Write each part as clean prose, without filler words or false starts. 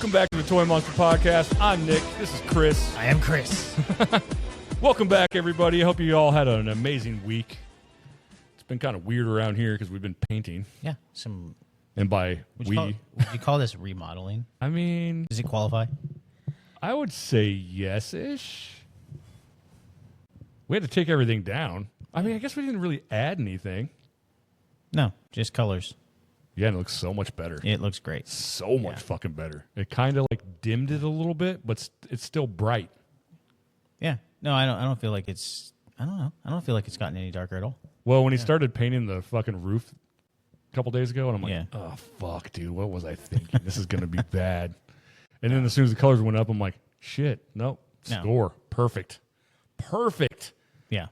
Welcome back to the Toy Monster Podcast. I'm Nick. This is Chris. I am Chris. Welcome back, everybody. I hope you all had an amazing week. It's been kind of weird around here because we've been painting. Yeah, some. And by Would you call this remodeling? I mean, Does it qualify? I would say yes-ish. We had to take everything down. I mean, I guess we didn't really add anything. No, just colors. Yeah, and it looks so much better. It looks great. So much fucking better. It kind of like dimmed it a little bit, but it's still bright. Yeah. No, I don't feel like it's. I don't know. I don't feel like it's gotten any darker at all. Well, when he started painting the fucking roof a couple days ago, and I'm like, Yeah. oh, fuck, dude, what was I thinking? This is going to be bad. And then as soon as the colors went up, I'm like, shit, nope, No. score. Perfect. Yeah.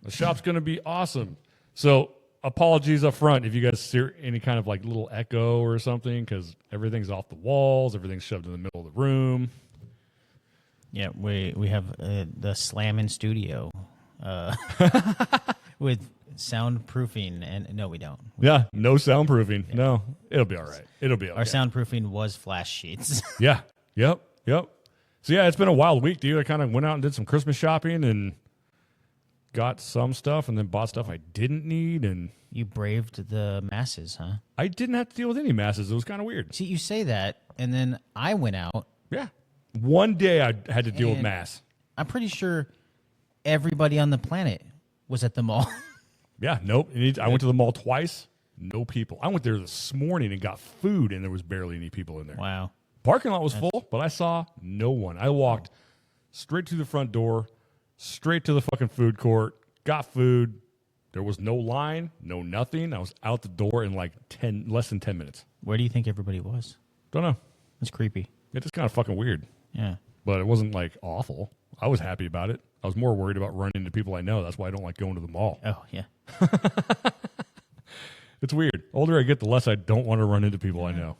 The shop's going to be awesome. So apologies up front if you guys hear any kind of like little echo or something, because everything's off the walls, everything's shoved in the middle of the room. Yeah. We have the Slammin' Studio with soundproofing, and no, we don't. Yeah, no soundproofing. Yeah. No, it'll be all right. It'll be okay. Our soundproofing was flash sheets. Yeah. Yep. So yeah, it's been a wild week, dude. I kind of went out and did some Christmas shopping and got some stuff and then bought stuff I didn't need. And You braved the masses, huh? I didn't have to deal with any masses. It was kind of weird. See, you say that, and then I went out. Yeah. One day I had to deal with mass. I'm pretty sure everybody on the planet was at the mall. Yeah. Nope. I went to the mall twice. No people. I went there this morning and got food and there was barely any people in there. Wow. Parking lot was full, but I saw no one. I walked straight to the front door, straight to the fucking food court, got food. There was no line, no nothing. I was out the door in like less than 10 minutes. Where do you think everybody was? Don't know. It's creepy. It's just kind of fucking weird. Yeah. But it wasn't like awful. I was happy about it. I was more worried about running into people I know. That's why I don't like going to the mall. Oh, yeah. It's weird. The older I get, the less I don't want to run into people I know.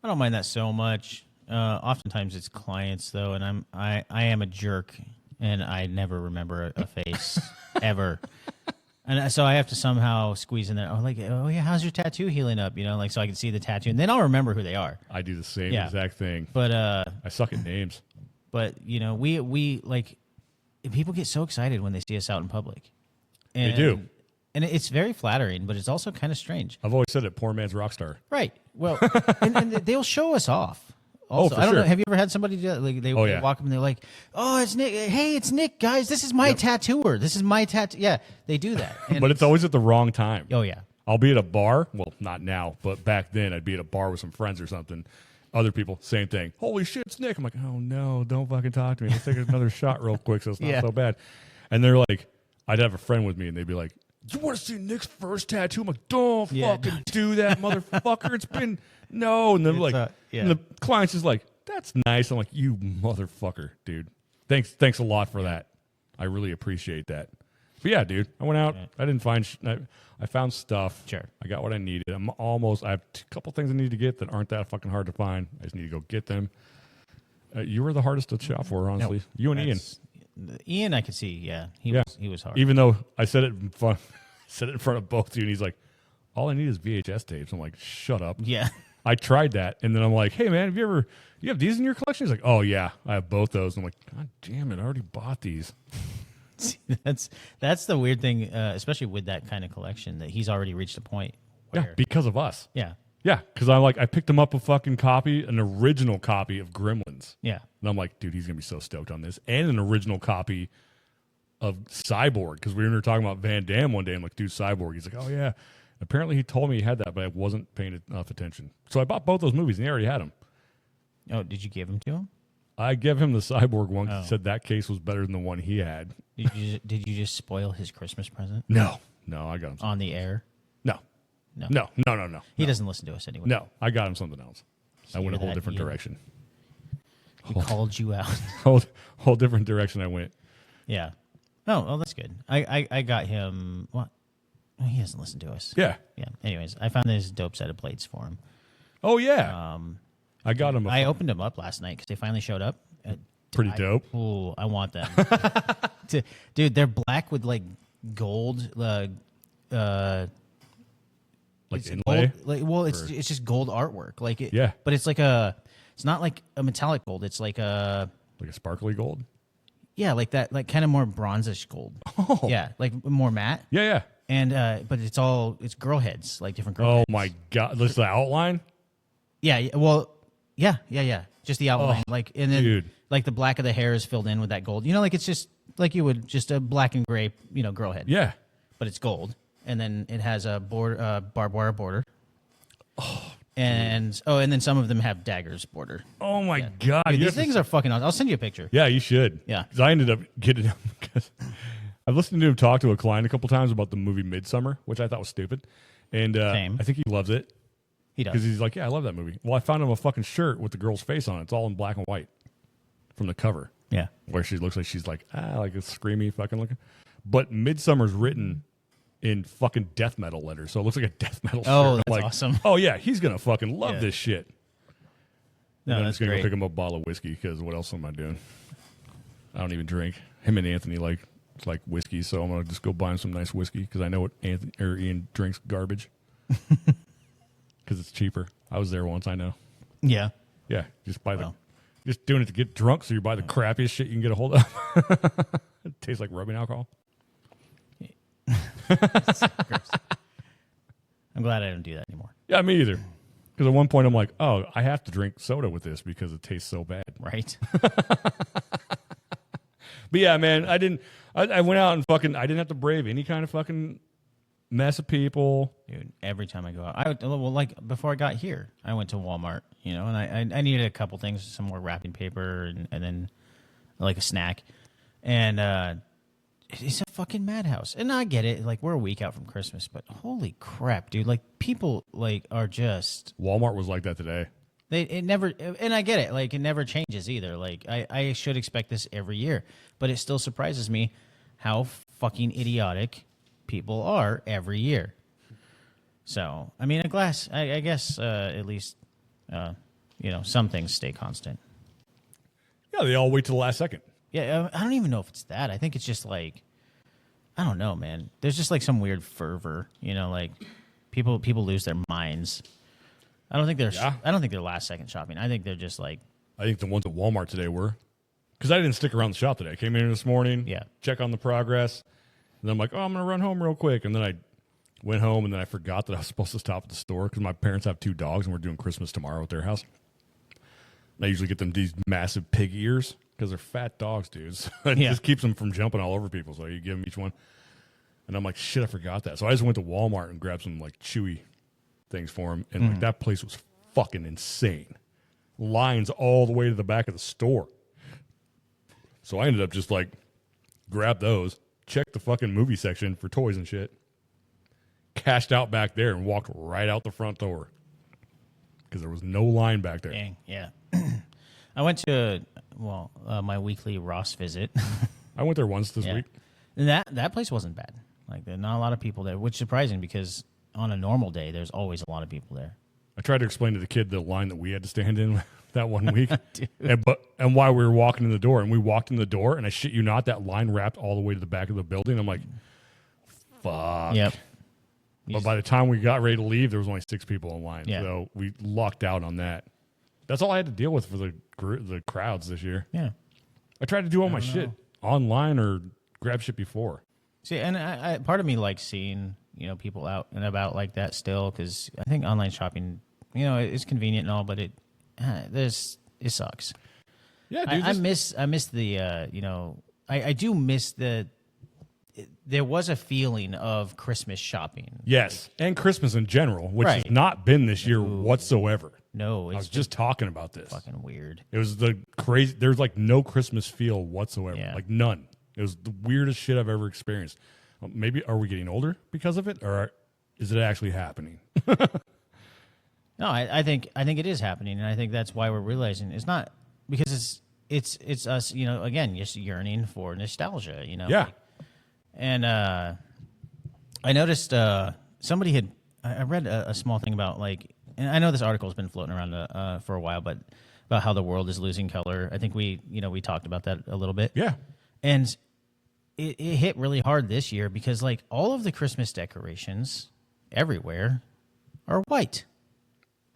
I don't mind that so much. Oftentimes it's clients though, and I am a jerk, and I never remember a face ever, and so I have to somehow squeeze in there. Oh, like, oh yeah, how's your tattoo healing up? You know, like so I can see the tattoo, and then I'll remember who they are. I do the same Yeah. exact thing. But I suck at names. but you know, we like people get so excited when they see us out in public. And, They do. and it's very flattering, but it's also kind of strange. I've always said it, poor man's rock star. Right. Well, and they'll show us off. Also, for I don't know. sure. Have you ever had somebody do that? Like they Oh, yeah. walk up and they're like, "Oh, it's Nick. Hey, it's Nick, guys. This is my tattooer. This is my tattoo." Yeah, they do that. And But it's always at the wrong time. oh yeah, I'll be at a bar. Well, not now, but back then I'd be at a bar with some friends or something. Other people, same thing. Holy shit, it's Nick. I'm like, oh no, don't fucking talk to me. Let's take another shot real quick so it's not Yeah. so bad. And they're like, I'd have a friend with me and they'd be like, you want to see Nick's first tattoo? I'm like, don't fucking do that, motherfucker. It's been, no. And then like, and the client's just like, that's nice. I'm like, you motherfucker, dude. Thanks a lot for that. I really appreciate that. But yeah, dude, I went out. I didn't find. I found stuff. Sure. I got what I needed. I have a couple things I need to get that aren't that fucking hard to find. I just need to go get them. You were the hardest to shop for, honestly. No, you and Ian. Ian, I could see. Yeah, he was hard. Even though I said it in front, said it in front of both of you, and he's like, all I need is VHS tapes. I'm like, shut up. Yeah. I tried that, and then I'm like, hey, man, you have these in your collection? He's like, oh, yeah, I have both those. I'm like, God damn it, I already bought these. That's the weird thing, especially with that kind of collection, that he's already reached a point where, Yeah, because of us. yeah, Yeah, because I picked him up a fucking copy, an original copy of Gremlins. yeah. And I'm like, dude, he's going to be so stoked on this. And an original copy of Cyborg, because we were talking about Van Damme one day. I'm like, dude, Cyborg. He's like, oh, yeah. Apparently he told me he had that, but I wasn't paying enough attention. So I bought both those movies, and he already had them. Oh, did you give him to him? I gave him the Cyborg one because Oh. he said that case was better than the one he had. Did you just spoil his Christmas present No, I got him something. on the air? No. He doesn't listen to us anyway. No, I got him something else. I went a whole that, different Ian? direction. He called you out. Whole different direction I went. Yeah. Oh, well, that's good. I got him. What? Oh, he doesn't listen to us. Yeah. Yeah. Anyways, I found this dope set of plates for him. Oh, yeah. I got him. I opened them up last night because they finally showed up. Pretty dope. Oh, I want them. Dude, they're black with like gold. Like it's inlay? gold, it's just gold artwork. Like it, Yeah. But it's like a It's not like a metallic gold. It's like a sparkly gold. Yeah, like that, like kind of more bronzish gold. Oh. Yeah, like more matte. Yeah. And but it's girl heads, like different girl Oh heads. my God! This is the outline. Yeah. Well, yeah. Just the outline, and then dude. like the black of the hair is filled in with that gold. Like it's just like you would just a black and gray, girl head. Yeah. But it's gold, and then it has a barbed wire border. And then some of them have daggers border. Oh my God! Dude, these things are fucking awesome. I'll send you a picture. Yeah, you should. Yeah. Because I ended up getting him because I've listened to him talk to a client a couple times about the movie Midsummer, which I thought was stupid, and I think he loves it. He does. Because he's like, yeah, I love that movie. Well, I found him a fucking shirt with the girl's face on it. It's all in black and white from the cover. Yeah. Where she looks like she's like a screamy fucking looking. But Midsummer's written in fucking death metal letters, so it looks like a death metal shirt. Oh, that's like, awesome. Oh yeah, he's gonna fucking love this shit. No, I'm that's just gonna great. go pick him up a bottle of whiskey because what else am I doing? I don't even drink. Him and Anthony like whiskey, so I'm gonna just go buy him some nice whiskey because I know what Ian drinks garbage because it's cheaper. I was there once. I know. Yeah. Yeah, just buy just doing it to get drunk, so you buy the crappiest shit you can get a hold of. It tastes like rubbing alcohol. I'm glad I don't do that anymore. Yeah, me either. Because at one point I'm like, oh, I have to drink soda with this because it tastes so bad. Right. But yeah, man, I went out and I didn't have to brave any kind of fucking mess of people. Dude, every time I go out, before I got here, I went to Walmart, and I needed a couple things, some more wrapping paper and then like a snack. And it's a fucking madhouse. And I get it, like we're a week out from Christmas, but holy crap, dude, like people are just Walmart was like that today. It never, and I get it, like it never changes either. Like I should expect this every year, but it still surprises me how fucking idiotic people are every year. So, I mean, I guess at least, some things stay constant. Yeah, they all wait till the last second. Yeah, I don't even know if it's that. I think it's just like, I don't know, man. There's just like some weird fervor, like people lose their minds. I don't think they're last second shopping. I think they're just like. I think the ones at Walmart today were, because I didn't stick around the shop today. I came in this morning, check on the progress, and then I'm like, oh, I'm gonna run home real quick, and then I went home, and then I forgot that I was supposed to stop at the store because my parents have 2 dogs, and we're doing Christmas tomorrow at their house. And I usually get them these massive pig ears because they're fat dogs, dudes. It just keeps them from jumping all over people. So you give them each one, and I'm like, shit, I forgot that. So I just went to Walmart and grabbed some like chewy things for them, and like that place was fucking insane. Lines all the way to the back of the store. So I ended up just like grab those, checked the fucking movie section for toys and shit, cashed out back there, and walked right out the front door because there was no line back there. Dang, yeah. I went to my weekly Ross visit. I went there once this week, and that place wasn't bad. Like there's not a lot of people there, which is surprising because on a normal day there's always a lot of people there. I tried to explain to the kid the line that we had to stand in that one week, and why we were walking in the door. And we walked in the door, and I shit you not, that line wrapped all the way to the back of the building. I'm like, fuck. Yep. But by the time we got ready to leave, there was only 6 people in line. Yeah. So we lucked out on that. That's all I had to deal with for the crowds this year. Yeah. I tried to do all my shit online or grab shit before. See, and I part of me likes seeing people out and about like that still, because I think online shopping, it's convenient and all, but it sucks. Yeah, dude. I miss the I do miss there was a feeling of Christmas shopping. Yes, and Christmas in general, which has not been this year whatsoever. No, I was just talking about this. Fucking weird. It was the crazy. There's like no Christmas feel whatsoever. Yeah. Like none. It was the weirdest shit I've ever experienced. Maybe are we getting older because of it, or is it actually happening? No, I think it is happening, and I think that's why we're realizing it's not because it's us, again, just yearning for nostalgia, Yeah. And I noticed somebody had I read a small thing about and I know this article has been floating around for a while, but about how the world is losing color. I think we talked about that a little bit. Yeah. And it hit really hard this year because all of the Christmas decorations everywhere are white.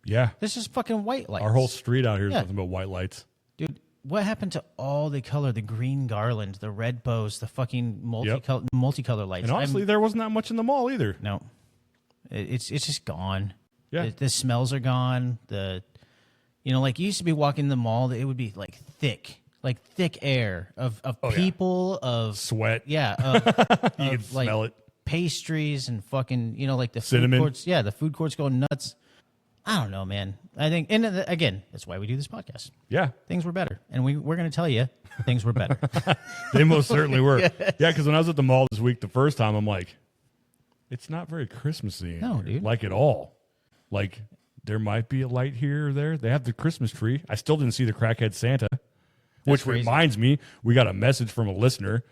Yeah. This is fucking white lights. Our whole street out here is nothing but white lights. Dude, what happened to all the color, the green garland, the red bows, the fucking multicolor lights? And honestly, there wasn't that much in the mall either. No. It's just gone. Yeah. The smells are gone. Like you used to be walking in the mall, it would be like thick air of people, of sweat. Yeah. You can smell it. Pastries and fucking, like the cinnamon. Food courts. Yeah, the food courts going nuts. I don't know, man. I think, and again, that's why we do this podcast. Yeah. Things were better. And we're going to tell you things were better. They most certainly were. Yes. Yeah, because when I was at the mall this week the first time, I'm like, it's not very Christmassy. No, dude. Like at all. Like, there might be a light here or there. They have the Christmas tree. I still didn't see the crackhead Santa, which crazy. Reminds me, we got a message from a listener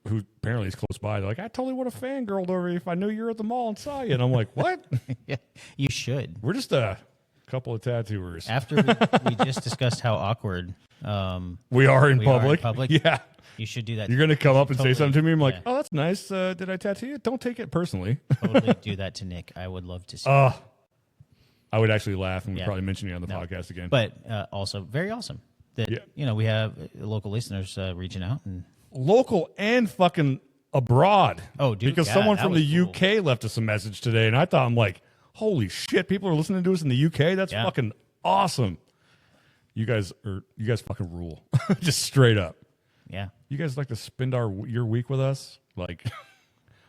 who apparently is close by. They're like, I totally would have fangirled over you if I knew you were at the mall and saw you. And I'm like, what? Yeah, you should. We're just a couple of tattooers. After we just discussed how awkward we are in public. Yeah. You should do that. You're going to come up and say something to me. I'm like, oh, that's nice. Did I tattoo you? Don't take it personally. Totally do that to Nick. I would love to see I would actually laugh and we'd probably mention you on the podcast again. But also very awesome that, we have local listeners reaching out. And local and fucking abroad. Oh, dude. Because someone from the UK left us a message today, and I thought, I'm like, holy shit, people are listening to us in the UK? That's fucking awesome. You guys fucking rule. Just straight up. Yeah. You guys like to spend your week with us? Like,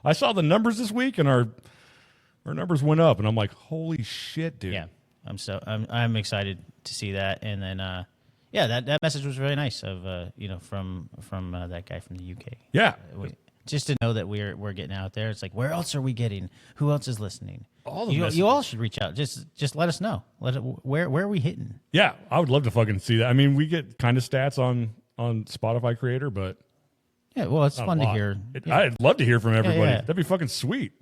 I saw the numbers this week, and our numbers went up, and I'm like, holy shit, dude. Yeah. I'm excited to see that. And then that message was really nice of from that guy from the UK. Yeah. Just to know that we're getting out there. It's like, where else are we getting? Who else is listening? You all should reach out. Just let us know. Where are we hitting? Yeah, I would love to fucking see that. I mean, we get kind of stats on Spotify Creator, but yeah, well, it's fun to hear. I'd love to hear from everybody. Yeah. That'd be fucking sweet.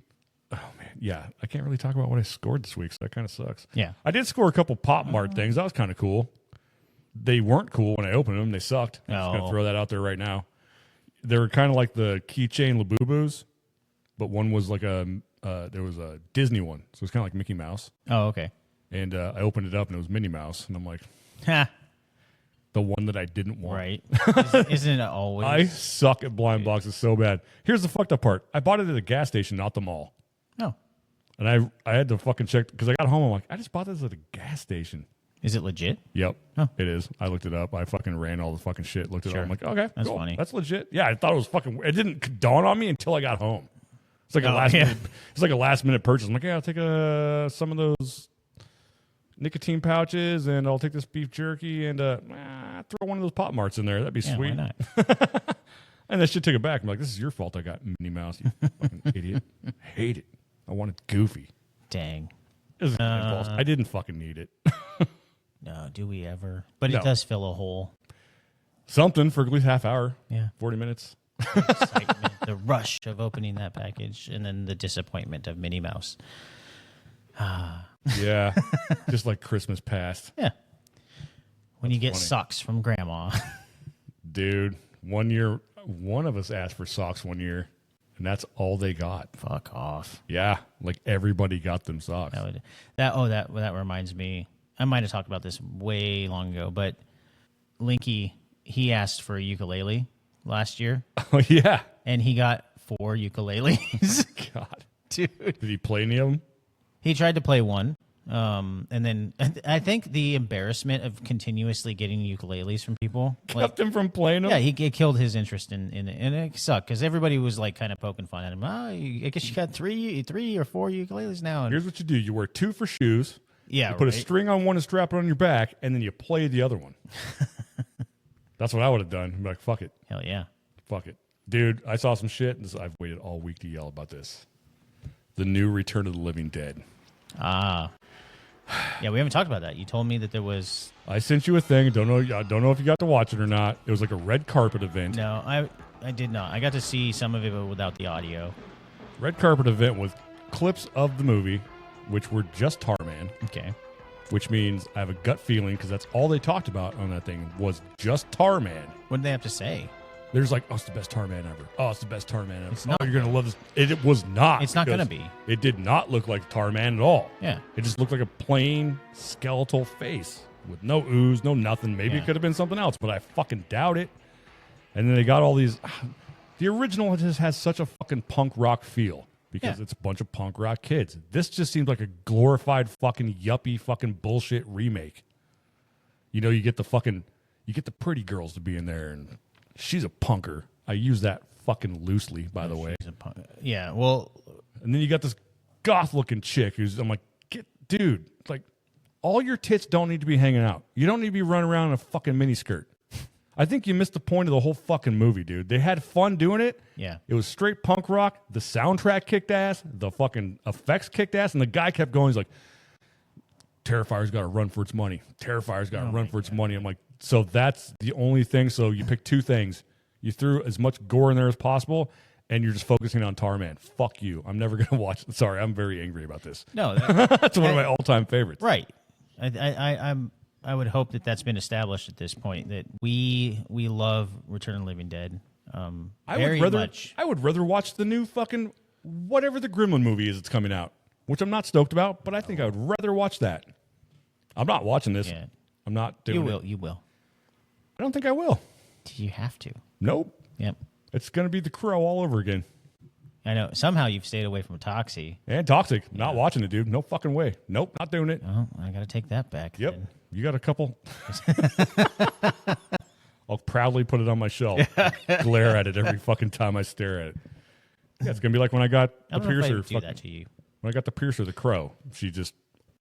Oh man, yeah. I can't really talk about what I scored this week, so that kind of sucks. Yeah, I did score a couple Pop Mart things. That was kind of cool. They weren't cool when I opened them. They sucked. I'm just gonna throw that out there right now. They were kind of like the keychain Labubus, but one was like there was a Disney one, so it's kind of like Mickey Mouse. Oh, okay. And I opened it up, and it was Minnie Mouse, and I'm like, the one that I didn't want. Right? Isn't it always? I suck at blind boxes so bad. Here's the fucked up part: I bought it at a gas station, not the mall. No. And I had to fucking check because I got home. I'm like, I just bought this at a gas station. Is it legit? Yep. Oh. It is. I looked it up. I fucking ran all the fucking shit. Looked it up. I'm like, okay, that's cool. funny. That's legit. Yeah, I thought it was fucking. It didn't dawn on me until I got home. It's like a last minute purchase. I'm like, yeah, I'll take some of those nicotine pouches, and I'll take this beef jerky, and throw one of those Pop Marts in there. That'd be sweet. Why not? And that shit took it back. I'm like, this is your fault. I got Minnie Mouse. You fucking idiot. Hate it. I wanted Goofy. Dang. It was my fault. I didn't fucking need it. No, do we ever? But No. it does fill a hole. Something for at least half hour. Yeah. 40 minutes. Excitement, the rush of opening that package, and then the disappointment of Minnie Mouse. Yeah. Just like Christmas past. Yeah. When you get funny. socks from Grandma. Dude, one year, one of us asked for socks one year, and that's all they got. Fuck off. Yeah. Like everybody got them socks. That reminds me. I might have talked about this way long ago, but Linky, he asked for a ukulele last year. Oh, yeah. And he got 4 ukuleles. God. Dude. Did he play any of them? He tried to play one. And then I think the embarrassment of continuously getting ukuleles from people Kept him from playing them? Yeah, it killed his interest in it, and it sucked because everybody was like kind of poking fun at him. I guess you got three or 4 ukuleles now. And here's what you do: you wear 2 for shoes. Yeah, you put a string on one and strap it on your back, and then you play the other one. That's what I would have done. I'm like, fuck it. Hell yeah. Fuck it. Dude, I saw some shit. I've waited all week to yell about this. The new Return of the Living Dead. Ah. Yeah, we haven't talked about that. You told me that there was... I sent you a thing. I don't know if you got to watch it or not. It was like a red carpet event. No, I did not. I got to see some of it, but without the audio. Red carpet event with clips of the movie, which were just Tarman. Okay. Which means I have a gut feeling, because that's all they talked about on that thing, was just Tarman. What did they have to say? There's like, oh, it's the best Tar Man ever. Oh, it's the best Tar Man ever. It's not. Oh, you're going to love this. It was not. It's not going to be. It did not look like Tar Man at all. Yeah. It just looked like a plain skeletal face with no ooze, no nothing. Maybe it could have been something else, but I fucking doubt it. And then they got all these. The original just has such a fucking punk rock feel because it's a bunch of punk rock kids. This just seems like a glorified fucking yuppie fucking bullshit remake. You know, you get the pretty girls to be in there, and she's a punker. I use that fucking loosely, by the way. Yeah, well. And then you got this goth-looking chick who's, I'm like, dude, like, all your tits don't need to be hanging out. You don't need to be running around in a fucking miniskirt. I think you missed the point of the whole fucking movie, dude. They had fun doing it. Yeah. It was straight punk rock. The soundtrack kicked ass. The fucking effects kicked ass. And the guy kept going. He's like, Terrifier's got to run for its money. Terrifier's got to run for its money. I'm like, so that's the only thing. So you pick two things. You threw as much gore in there as possible, and you're just focusing on Tar Man. Fuck you. I'm never going to watch it. Sorry, I'm very angry about this. No. That's one of my all-time favorites. Right. I would hope that that's been established at this point, that we love Return of the Living Dead very much. I would rather watch the new fucking whatever the Gremlin movie is that's coming out, which I'm not stoked about, but I think I would rather watch that. I'm not watching this. Yeah. I'm not doing it. You will. I don't think I will. Do you have to? Nope. Yep. It's going to be The Crow all over again. I know. Somehow you've stayed away from Toxie. And Toxic. Not watching it, dude. No fucking way. Nope, not doing it. Oh, I got to take that back. Yep. Then. You got a couple. I'll proudly put it on my shelf. Glare at it every fucking time I stare at it. Yeah, it's going to be like when I got the Piercer. Do that to you. When I got the Piercer, the Crow,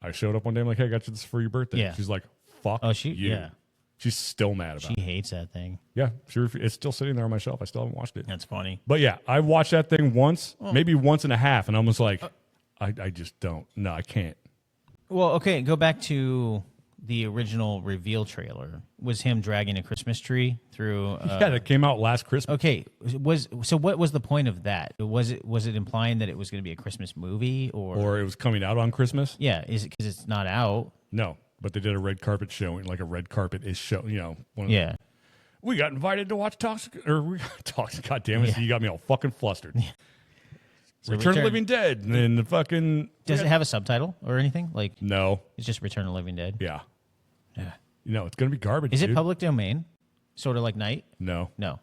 I showed up one day, I'm like, hey, I got you this for your birthday. Yeah. She's like, fuck you. Yeah. She's still mad about it. She hates that thing. Yeah, it's still sitting there on my shelf. I still haven't watched it. That's funny. But yeah, I watched that thing once, maybe once and a half, and I was like, I just don't. No, I can't. Well, okay, go back to the original reveal trailer. Was him dragging a Christmas tree through? Yeah, that came out last Christmas. Okay, what was the point of that? Was it implying that it was going to be a Christmas movie, or it was coming out on Christmas? Yeah, is it because it's not out? No, but they did a red carpet showing, like a red carpet is show. You know, we got invited to watch Toxic. God damn it! Yeah. So you got me all fucking flustered. Yeah. So Return of the Living Dead, and then the fucking. Does it have a subtitle or anything? Like no, it's just Return of the Living Dead. Yeah. Yeah. You know, it's gonna be garbage. Is it public domain? Sort of like Night? No. No.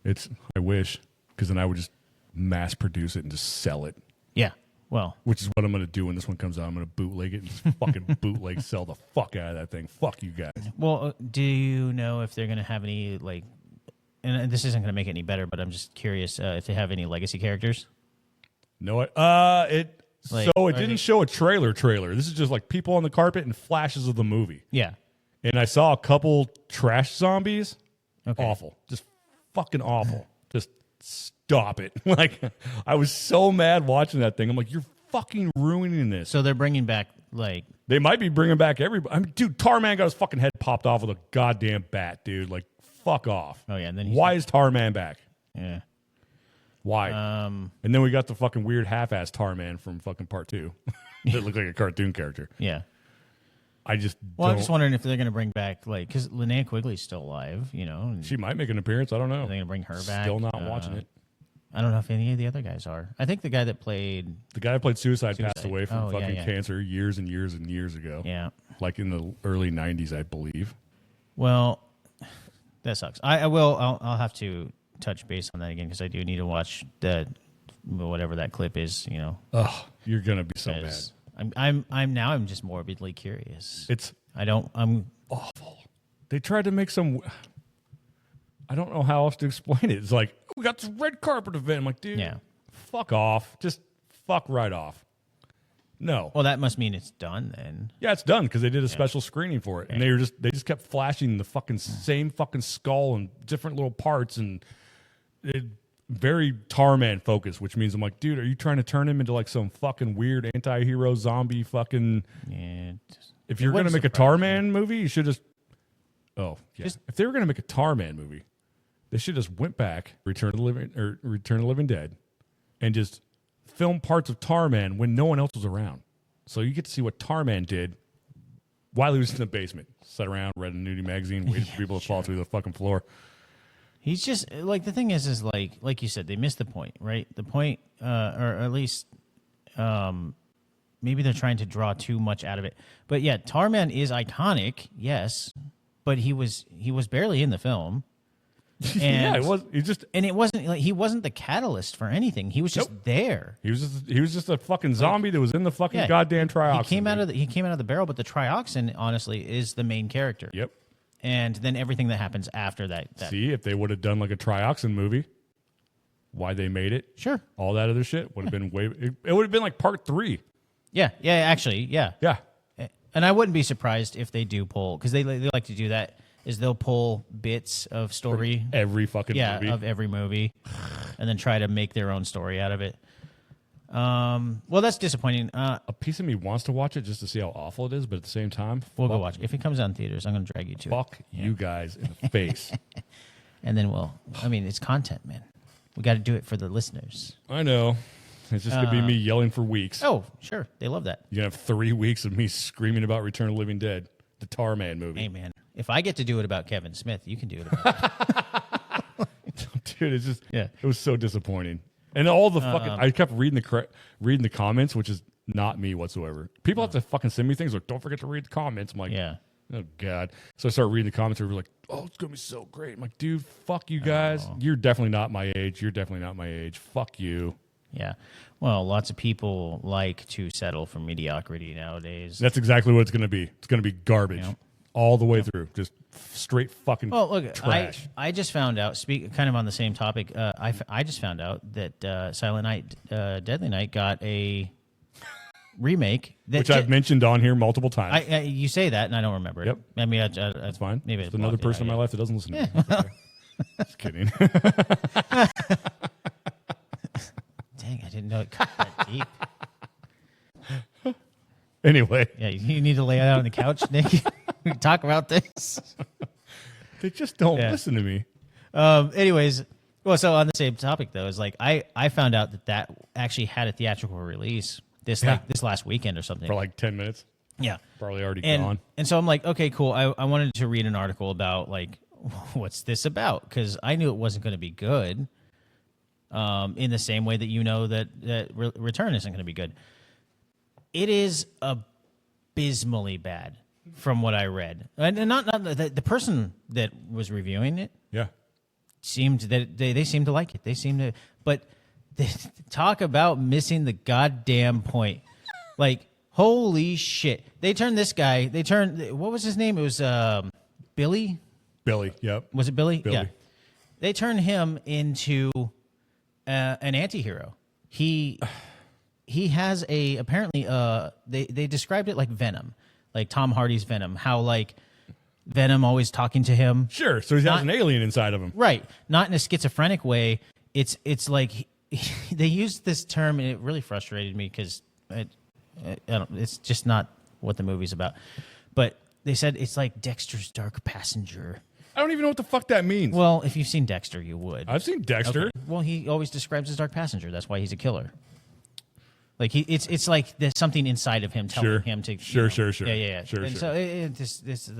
It's. I wish, because then I would just mass produce it and just sell it. Yeah. Well, which is what I'm going to do when this one comes out. I'm going to bootleg it and just fucking bootleg sell the fuck out of that thing. Fuck you guys. Well, do you know if they're going to have any, like, and this isn't going to make it any better, but I'm just curious if they have any legacy characters? No, it didn't show a trailer. This is just like people on the carpet and flashes of the movie. Yeah. And I saw a couple trash zombies. Okay. Awful. Just fucking awful. Just stop it. Like, I was so mad watching that thing. I'm like, you're fucking ruining this. So they're bringing back, like... They might be bringing back everybody. I mean, dude, Tarman got his fucking head popped off with a goddamn bat, dude. Like, fuck off. Oh, yeah. And then why is Tarman back? Yeah. Why? And then we got the fucking weird half-ass Tarman from fucking part 2 that looked like a cartoon character. Yeah. I'm just wondering if they're going to bring back, like, because Linnea Quigley's still alive, you know. She might make an appearance. I don't know. Are they going to bring her back? Still not watching it. I don't know if any of the other guys are. I think the guy that played Suicide passed away from cancer years and years and years ago. Yeah. Like in the early 90s, I believe. Well, that sucks. I'll have to touch base on that again because I do need to watch that, whatever that clip is, you know. Oh, you're going to be so bad. I'm just morbidly curious. I'm awful. They tried to make some. I don't know how else to explain it. It's like, we got this red carpet event. I'm like, dude, fuck off. Just fuck right off. No. Well, that must mean it's done then. Yeah, it's done because they did a special screening for it, and they just kept flashing the fucking same fucking skull and different little parts and very Tarman focused, which means I'm like, dude, are you trying to turn him into like some fucking weird anti-hero zombie fucking? Yeah. If you're gonna make a Tarman movie, you should just. Oh yeah. If they were gonna make a Tarman movie, they should just went back, Return of the Living Dead, and just film parts of Tarman when no one else was around. So you get to see what Tarman did Wiley was in the basement, sat around, read a nudie magazine, waited for people to fall through the fucking floor. He's just like, the thing is like you said, they missed the point, right? The point, or at least, maybe they're trying to draw too much out of it. But yeah, Tarman is iconic, yes, but he was barely in the film. And, yeah, it was. It wasn't like he wasn't the catalyst for anything. He was just there. He was just a fucking zombie that was in the fucking goddamn trioxin. He came out of the barrel, but the trioxin honestly is the main character. Yep. And then everything that happens after that. See, if they would have done like a trioxin movie, why they made it? Sure. All that other shit would have been it would have been like part 3. Yeah. Actually, yeah. Yeah. And I wouldn't be surprised if they do pull, because they like to do that. Is they'll pull bits of story every fucking movie. of every movie, and then try to make their own story out of it. Well, that's disappointing. A piece of me wants to watch it just to see how awful it is, but at the same time, we'll go watch it. If it comes out in theaters, I'm going to drag you to it. Fuck you guys in the face. And then it's content, man. We got to do it for the listeners. I know. It's just going to be me yelling for weeks. Oh, sure. They love that. You're going to have 3 weeks of me screaming about Return of the Living Dead, the Tarman movie. Hey, man. If I get to do it about Kevin Smith, you can do it about Dude, it's just, it was so disappointing. And all the fucking, I kept reading the comments, which is not me whatsoever. People have to fucking send me things like, don't forget to read the comments. I'm like, oh, God. So I started reading the comments and we were like, oh, it's going to be so great. I'm like, dude, fuck you guys. You're definitely not my age. You're definitely not my age. Fuck you. Yeah. Well, lots of people like to settle for mediocrity nowadays. That's exactly what it's going to be. It's going to be garbage. Yep. All the way through, just straight fucking trash. I just found out, kind of on the same topic, I just found out that Silent Night, Deadly Night got a remake. Which I've mentioned on here multiple times. You say that, and I don't remember it. Yep. I mean, that's fine. Maybe it's another person in my life that doesn't listen to me. Just kidding. Dang, I didn't know it cut that deep. Anyway. Yeah, you need to lay out on the couch, Nick. We talk about this. They just don't listen to me. Anyways, well, so on the same topic, though, is like I found out that actually had a theatrical release this last weekend or something. For like 10 minutes? Yeah. Probably already gone. And so I'm like, okay, cool. I wanted to read an article about, like, what's this about? Because I knew it wasn't going to be good in the same way that you know that Return isn't going to be good. It is abysmally bad from what I read. And not the person that was reviewing it seemed that they seemed to like it. They seemed to, but they talk about missing the goddamn point. Like, holy shit. What was his name? It was Billy? Billy, yep. Was it Billy? Billy. Yeah. They turned him into an anti-hero. He has apparently they described it like Venom, like Tom Hardy's Venom, how like Venom always talking to him. Sure, so he has an alien inside of him. Right, not in a schizophrenic way. It's like they used this term and it really frustrated me because it's just not what the movie's about. But they said it's like Dexter's Dark Passenger. I don't even know what the fuck that means. Well, if you've seen Dexter, you would. I've seen Dexter. Okay. Well, he always describes his dark passenger. That's why he's a killer. Like it's like there's something inside of him telling him to. Sure. Yeah. So this is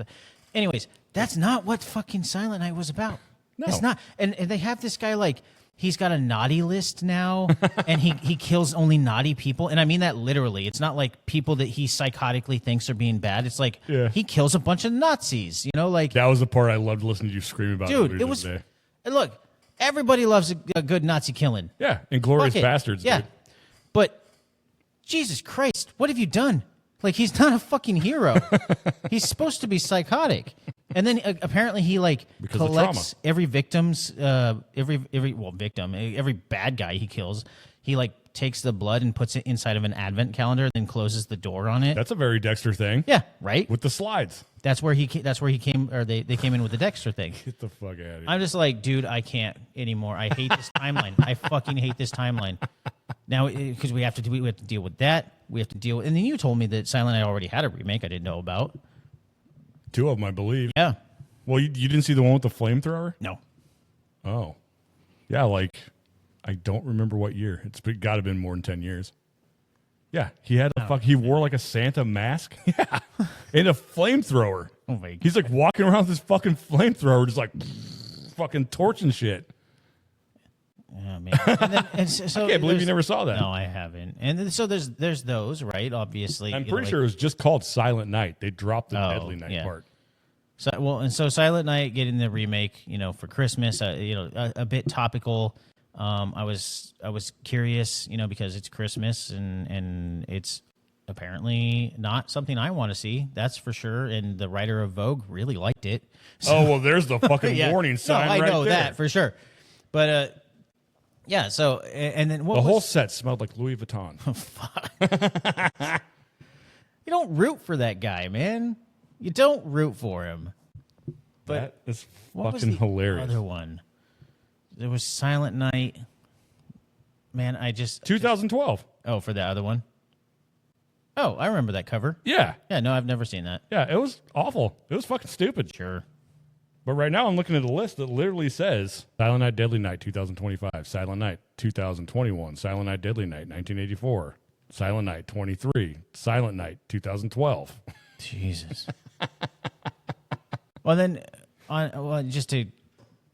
anyways, that's not what fucking Silent Night was about. No, it's not. And they have this guy like he's got a naughty list now, and he kills only naughty people, and I mean that literally. It's not like people that he psychotically thinks are being bad. It's like he kills a bunch of Nazis. You know, like that was the part I loved listening to you scream about. Dude, it was. Look, everybody loves a good Nazi killing. Yeah, Inglourious Bastards. Yeah, dude. But Jesus Christ, what have you done? Like, he's not a fucking hero. He's supposed to be psychotic. And then apparently he like collects every victim's every bad guy he kills. He like takes the blood and puts it inside of an advent calendar, then closes the door on it. That's a very Dexter thing. Yeah, right. With the slides. That's where he came, or they came in with the Dexter thing. Get the fuck out of here. I'm just like, dude, I can't anymore. I hate this timeline. I fucking hate this timeline. Now, because we have to deal with that. We have to deal with, and then you told me that Silent Night already had a remake I didn't know about. 2 of them, I believe. Yeah. Well, you didn't see the one with the flamethrower? No. Oh. Yeah, like, I don't remember what year. It's got to have been more than 10 years. Yeah, he had he wore like a Santa mask. Yeah, and a flamethrower. Oh my God. He's like walking around with this fucking flamethrower, just like fucking torching shit. Oh, man. So I can't believe you never saw that. No, I haven't. And then, so there's those, right? Obviously, I'm pretty sure it was just called Silent Night. They dropped the Deadly Night part. So Silent Night getting the remake, for Christmas, a bit topical. I was curious, because it's Christmas and it's apparently not something I want to see. That's for sure. And the writer of Vogue really liked it. So, oh well, there's the fucking warning sign. I know there. that for sure. But yeah. So and then the whole set smelled like Louis Vuitton. Fuck. You don't root for that guy, man. You don't root for him. But that is what was fucking the hilarious. Other one. There was Silent Night. Man, 2012. Oh, for the other one? Oh, I remember that cover. Yeah. Yeah, no, I've never seen that. Yeah, it was awful. It was fucking stupid. Sure. But right now I'm looking at a list that literally says Silent Night, Deadly Night 2025, Silent Night 2021, Silent Night, Deadly Night 1984, Silent Night 23, Silent Night 2012. Jesus. Well, then, just to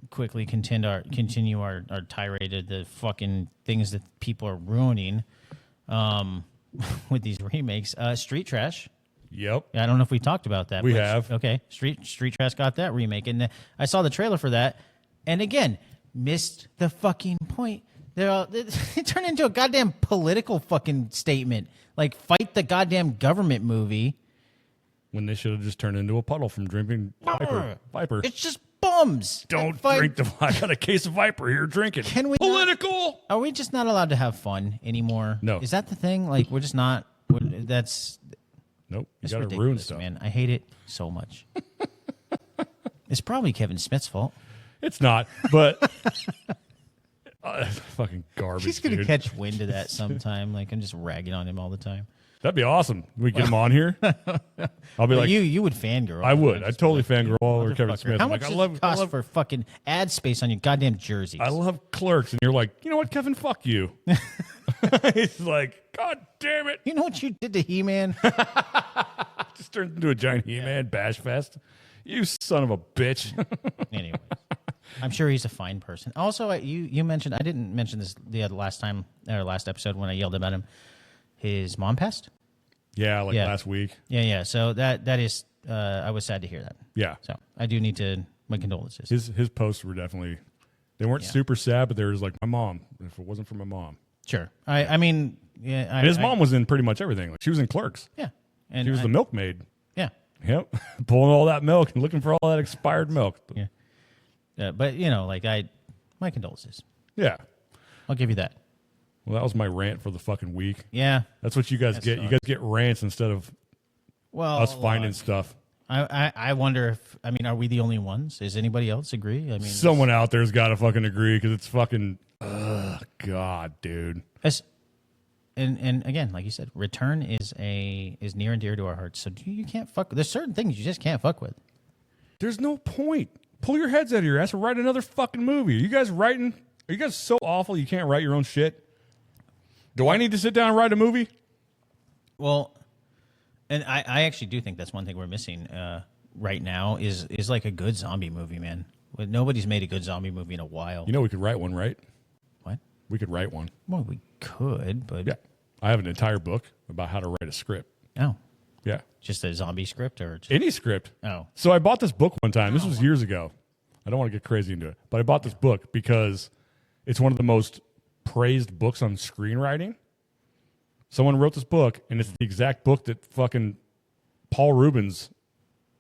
quickly continue our tirade of the fucking things that people are ruining with these remakes. Street Trash. Yep. I don't know if we talked about that. We have. Okay. Street Trash got that remake. And I saw the trailer for that. And again, missed the fucking point. It turned into a goddamn political fucking statement. Like, fight the goddamn government movie. When they should have just turned into a puddle from drinking Viper. It's just bums. Don't drink I got a case of Viper here. Drink it. Can we political? Are we just not allowed to have fun anymore? No. Is that the thing? Like, we're just not. That's. Nope. You It's got to ridiculous, ruin stuff. man. I hate it so much. It's probably Kevin Smith's fault. It's not, but fucking garbage. He's gonna dude. catch wind of that sometime. Like, I'm just ragging on him all the time. That'd be awesome. We get him on here. I'll be like, you would fangirl. I would. I'd totally fangirl all over Kevin Smith. How I'm much like, does it cost for fucking ad space on your goddamn jerseys? I love Clerks, and you're like, you know what, Kevin? Fuck you. He's like, God damn it! You know what you did to He-Man? Just turned into a giant He-Man bash fest. You son of a bitch. Anyways, I'm sure he's a fine person. Also, you mentioned, I didn't mention this the last episode when I yelled about him. His mom passed. Yeah, last week. Yeah. So that is, I was sad to hear that. Yeah. So I do need to, my condolences. His posts were definitely, they weren't super sad, but they were just like, my mom. If it wasn't for my mom. Sure. I mean, yeah. And his mom was in pretty much everything. Like, she was in Clerks. Yeah. And she was the milkmaid. Yeah. Yep. Pulling all that milk and looking for all that expired milk. Yeah. But, my condolences. Yeah. I'll give you that. Well, that was my rant for the fucking week. Yeah. That's what you guys get. You guys get rants instead of us finding stuff. I wonder if, are we the only ones? Does anybody else agree? Someone out there's got to fucking agree because it's fucking, God, dude. And again, like you said, Return is near and dear to our hearts. So you can't fuck. There's certain things you just can't fuck with. There's no point. Pull your heads out of your ass and write another fucking movie. Are you guys so awful you can't write your own shit? Do I need to sit down and write a movie? Well, and I actually do think that's one thing we're missing right now is like a good zombie movie, man. Nobody's made a good zombie movie in a while. You know we could write one, right? What? We could write one. Well, we could, but... Yeah. I have an entire book about how to write a script. Oh. Yeah. Just a zombie script or... Any script. Oh. So I bought this book one time. This was years ago. I don't want to get crazy into it. But I bought this book because it's one of the most praised books on screenwriting. Someone wrote this book, and it's the exact book that fucking Paul Rubens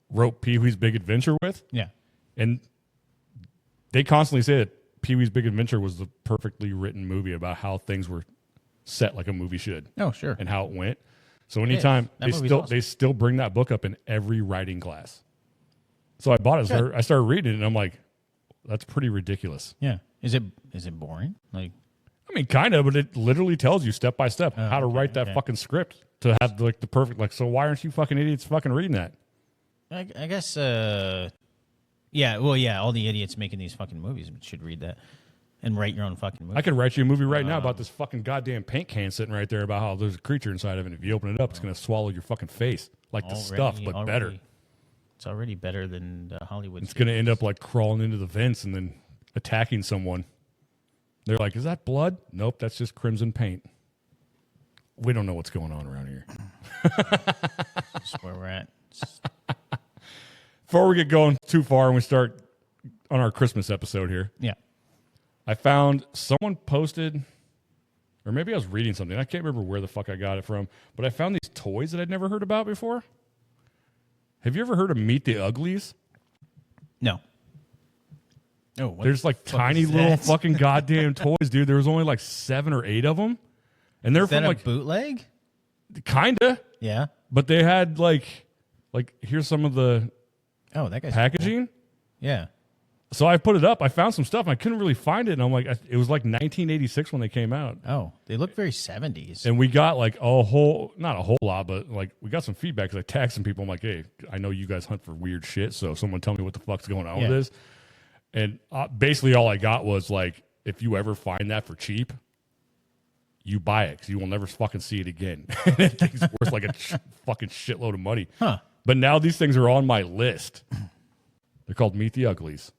wrote Pee-wee's Big Adventure with. Yeah. And they constantly say that Pee-wee's Big Adventure was the perfectly written movie about how things were set like a movie should. Oh, sure. And how it went. So anytime awesome. they still bring that book up in every writing class. So I bought it. I started reading it, and I'm like, that's pretty ridiculous. Yeah. Is it boring? Like, I mean, kind of, but it literally tells you step by step how to write that fucking script to have like the perfect, so why aren't you fucking idiots fucking reading that? I guess, yeah, well, yeah, all the idiots making these fucking movies should read that. and write your own fucking movie. I could write you a movie right now about this fucking goddamn paint can sitting right there about how there's a creature inside of it. If you open it up, it's going to swallow your fucking face. Like the stuff, but better. It's already better than the Hollywood. It's going to end up like crawling into the vents and then attacking someone. They're like, is that blood? Nope, that's just crimson paint. We don't know what's going on around here. That's where we're at. Before we get going too far and we start on our Christmas episode here. Yeah. I found someone posted, or maybe I was reading something. I can't remember where the fuck I got it from, but I found these toys that I'd never heard about before. Have you ever heard of Meet the Uglies? No. Oh, there's like tiny little fucking goddamn toys, dude. There was only like 7 or 8 of them. And they're from like bootleg? Kinda. Yeah. But they had like here's some of the that guy's packaging. Cool. Yeah. So I put it up. I found some stuff. And I couldn't really find it, and I'm like, it was like 1986 when they came out. Oh, they look very 70s. And we got like not a whole lot, but like we got some feedback because I tagged some people. I'm like, hey, I know you guys hunt for weird shit, so someone tell me what the fuck's going on with this. And basically all I got was like, if you ever find that for cheap, you buy it because you will never fucking see it again. That thing's worth like a fucking shitload of money. Huh. But now these things are on my list. They're called Meet the Uglies.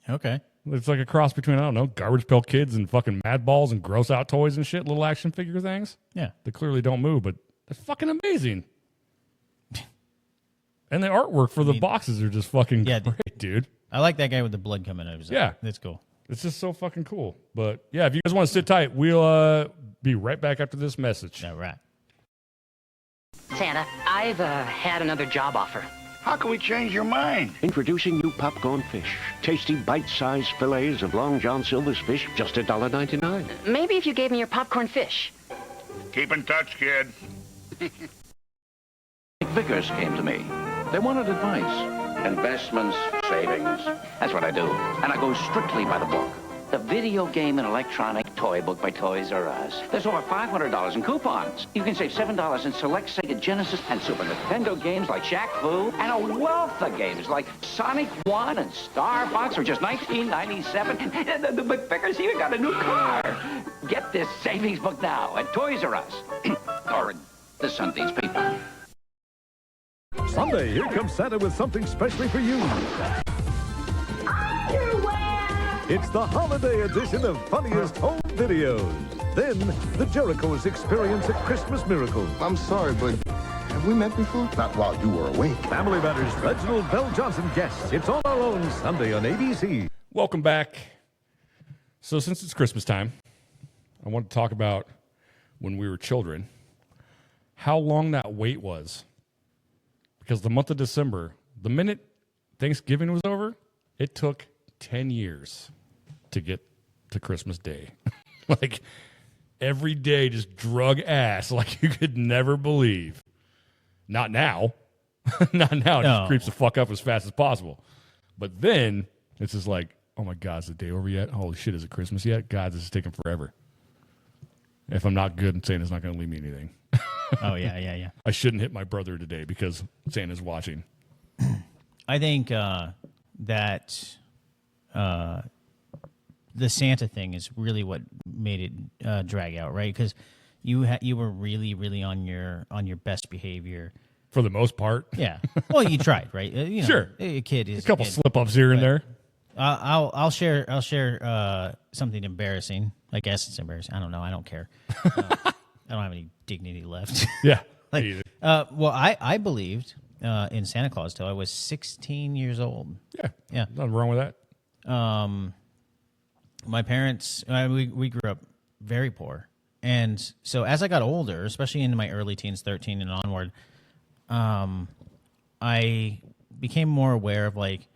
Okay. It's like a cross between, I don't know, Garbage Pail Kids and fucking Mad Balls and gross out toys and shit, little action figure things. Yeah. They clearly don't move, but they're fucking amazing. And the artwork for the boxes are just fucking great, dude. I like that guy with the blood coming out of his eye. Yeah. That's cool. It's just so fucking cool. But yeah, if you guys want to sit tight, we'll be right back after this message. All right. Santa, I've had another job offer. How can we change your mind? Introducing new popcorn fish. Tasty bite-sized fillets of Long John Silver's fish, just $1.99. Maybe if you gave me your popcorn fish. Keep in touch, kid. Vickers came to me. They wanted advice. Investments, savings. That's what I do. And I go strictly by the book. The video game and electronic toy book by Toys R Us. There's over $500 in coupons. You can save $7 in select Sega Genesis and Super Nintendo games like Shaq Fu, and a wealth of games like Sonic 1 and Star Fox for just $19.97. And the McVickers even got a new car. Get this savings book now at Toys R Us. Or the Sundays paper. Sunday, here comes Santa with something specially for you. It's the holiday edition of Funniest Home Videos. Then, the Jericho's Experience a Christmas Miracle. I'm sorry, but have we met before? Not while you were awake. Family Matters Reginald Bell Johnson guests. It's on our own Sunday on ABC. Welcome back. So since it's Christmas time, I want to talk about when we were children, how long that wait was. Because the month of December, the minute Thanksgiving was over, it took 10 years to get to Christmas Day. Like, every day just drug ass like you could never believe. Not now. Not now. It just creeps the fuck up as fast as possible. But then, it's just like, oh my God, is the day over yet? Holy shit, is it Christmas yet? God, this is taking forever. If I'm not good, Santa's not going to leave me anything. Oh, yeah. I shouldn't hit my brother today because Santa's watching. I think that the Santa thing is really what made it drag out, right? Because you were really, really on your best behavior for the most part. Yeah. Well, you tried, right? You know, sure. A kid is a couple slip ups here and there. I'll share something embarrassing. I guess it's embarrassing. I don't know. I don't care. I don't have any dignity left. Yeah. Well, I believed in Santa Claus till I was 16 years old. Yeah. Nothing wrong with that. My parents, we grew up very poor. And so as I got older, especially into my early teens, 13 and onward, I became more aware of like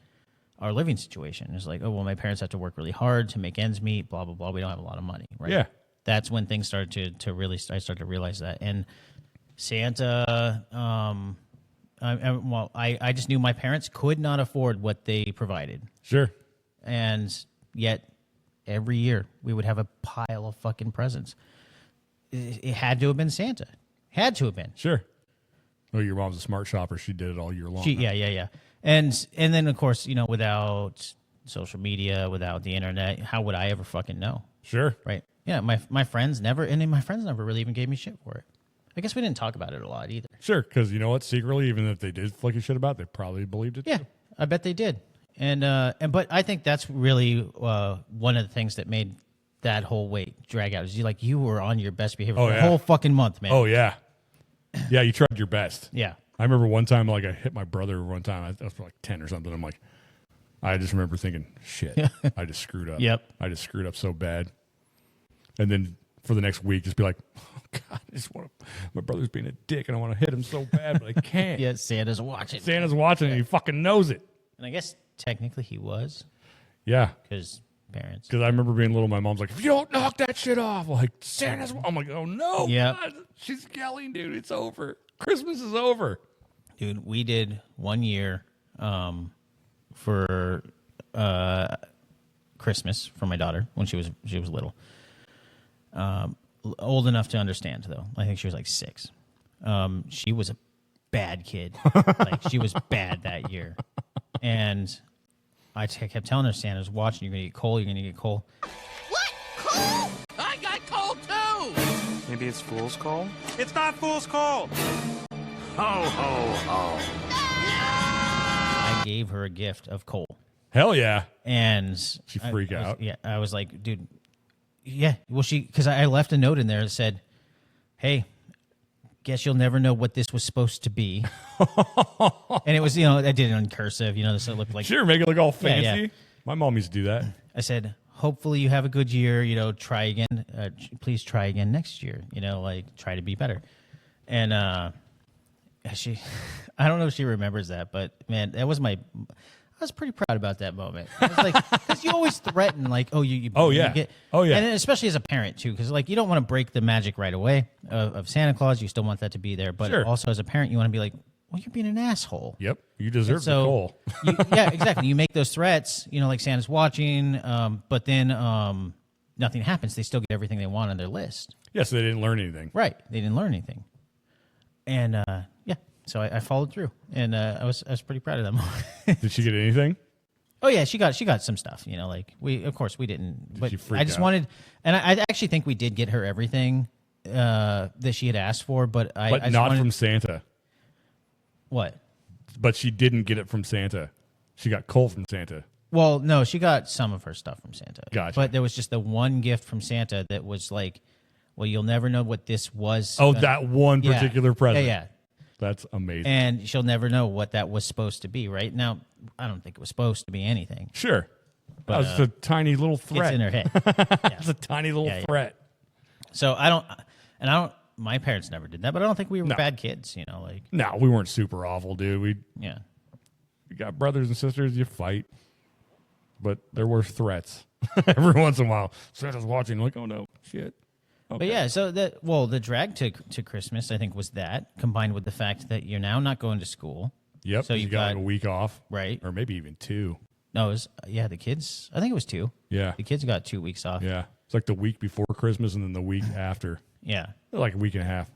our living situation. It's like, oh, well, my parents have to work really hard to make ends meet, blah, blah, blah. We don't have a lot of money, right? Yeah. That's when things started to really, I started to realize that. And Santa, I just knew my parents could not afford what they provided. Sure. And yet every year we would have a pile of fucking presents. It had to have been Santa. Had to have been. Sure. Oh, your mom's a smart shopper. She did it all year long. Yeah. And then of course, you know, without social media, without the internet, how would I ever fucking know? Sure. Right. Yeah. My friends never really even gave me shit for it. I guess we didn't talk about it a lot either. Sure, because you know what? Secretly, even if they did flick a shit about it, they probably believed it. Yeah, too. I bet they did. But I think that's really one of the things that made that whole wait drag out. Is you were on your best behavior for the whole fucking month, man. Oh yeah, yeah. You tried your best. Yeah. I remember one time, like I hit my brother one time. I was like 10 or something. I'm like, I just remember thinking, shit, I just screwed up. Yep. I just screwed up so bad. And then for the next week, just be like, oh God, my brother's being a dick, and I want to hit him so bad, but I can't. Yeah, Santa's watching. Santa's watching, and he fucking knows it. And I guess technically he was. Yeah. Because parents. Because I remember being little, my mom's like, if you don't knock that shit off, like, Santa's. I'm like, oh no. Yep. God, she's yelling, dude. It's over. Christmas is over. Dude, we did 1 year for Christmas for my daughter when she was little. Old enough to understand, though. I think she was like 6. She was a bad kid. Like, she was bad that year. And I kept telling her, Santa's watching. You're going to get cold. You're going to get cold. What? Cold? I got cold, too. Maybe it's Fool's Call? It's not Fool's Call. Ho, ho, ho. I gave her a gift of coal. Hell yeah. And she freaked out. Yeah, I was like, dude, yeah. Well, because I left a note in there that said, hey, guess you'll never know what this was supposed to be. And it was, I did it in cursive, so it looked like. Sure, make it look all fancy. Yeah. My mom used to do that. I said, hopefully you have a good year, try again. Please try again next year, try to be better. And I don't know if she remembers that, but man, I was pretty proud about that moment. I was like, because you always threaten, like, you get, and especially as a parent too, because like you don't want to break the magic right away of Santa Claus. You still want that to be there, but also as a parent, you want to be like, well, you're being an asshole. Yep, you deserve the coal. Yeah, exactly. You make those threats, like Santa's watching, but then nothing happens. They still get everything they want on their list. Yes, they didn't learn anything. Right, they didn't learn anything, and so I followed through, and I was pretty proud of them. Did she get anything? Oh yeah, she got some stuff. Like we didn't, but I just wanted, and I actually think we did get her everything that she had asked for, but I not wanted, from Santa. What? But she didn't get it from Santa. She got coal from Santa. Well, no, she got some of her stuff from Santa. Gotcha. But there was just the one gift from Santa that was like, well, you'll never know what this was. Oh, that one particular present. Yeah. That's amazing. And she'll never know what that was supposed to be, right? Now, I don't think it was supposed to be anything. Sure. But, that was a tiny little threat. It's in her head. It's a tiny little threat. So my parents never did that, but I don't think we were bad kids, No, we weren't super awful, dude. We got brothers and sisters, you fight. But there were threats. Every once in a while, Santa's watching, like, oh no, shit. Okay. But yeah, so the drag to Christmas, I think, was that, combined with the fact that you're now not going to school. Yep. So you got like a week off. Right. Or maybe even 2. No, it was, the kids, I think it was 2. Yeah. The kids got 2 weeks off. Yeah. It's like the week before Christmas and then the week after. Yeah. Like a week and a half.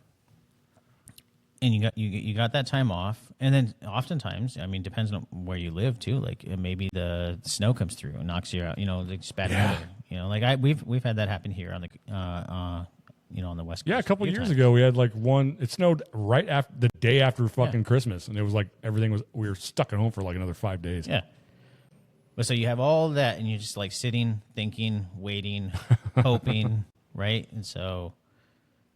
And you got that time off, and then oftentimes, I mean, depends on where you live too. Like maybe the snow comes through and knocks you out. It's bad weather. Like we've had that happen here on the on the West Coast. Yeah, a couple years ago we had like it snowed right after the day after fucking Christmas, and it was like we were stuck at home for like another 5 days. Yeah. But so you have all that, and you're just like sitting, thinking, waiting, hoping, right? And so,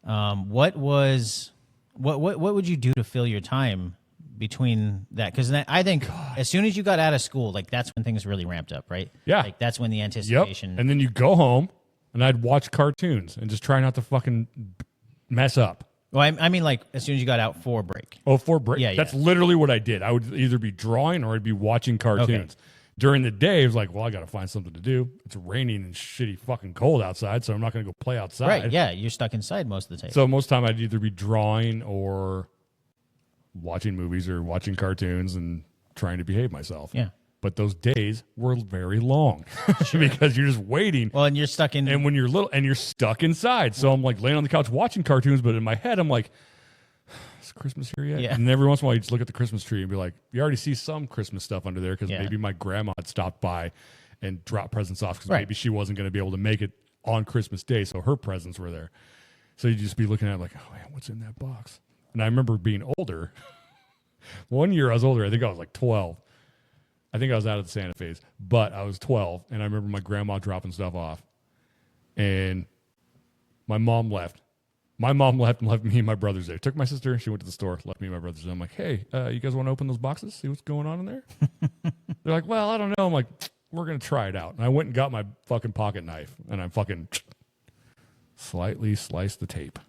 what would you do to fill your time between that? Because I think as soon as you got out of school, like that's when things really ramped up, right? Yeah. Like that's when the anticipation. Yep. And then you go home, and I'd watch cartoons and just try not to fucking mess up. Well, I mean, like as soon as you got out for break. Oh, for break? Yeah. That's literally what I did. I would either be drawing or I'd be watching cartoons. Okay. During the day, it was like, well, I got to find something to do. It's raining and shitty fucking cold outside, so I'm not going to go play outside. Right, yeah, you're stuck inside most of the time. So most of the time, I'd either be drawing or watching movies or watching cartoons and trying to behave myself. Yeah. But those days were very long because you're just waiting. Well, and you're stuck in... And when you're little, and you're stuck inside. So I'm like laying on the couch watching cartoons, but in my head, I'm like... Is Christmas here yet? Yeah. And every once in a while, you just look at the Christmas tree and be like, you already see some Christmas stuff under there because maybe my grandma had stopped by and drop presents off because Right. maybe she wasn't going to be able to make it on Christmas Day, so her presents were there. So you'd just be looking at it like, oh, man, what's in that box? And I remember being older. One year I was older. I think I was like 12. I think I was out of the Santa Fe's, but I was 12, and I remember my grandma dropping stuff off, and my mom left. My mom left and left me and my brothers there. Took my sister, she went to the store, left me and my brothers there. I'm like, hey, you guys want to open those boxes, see what's going on in there? They're like, well, I don't know. I'm like, we're going to try it out. And I went and got my fucking pocket knife, and I fucking slightly sliced the tape.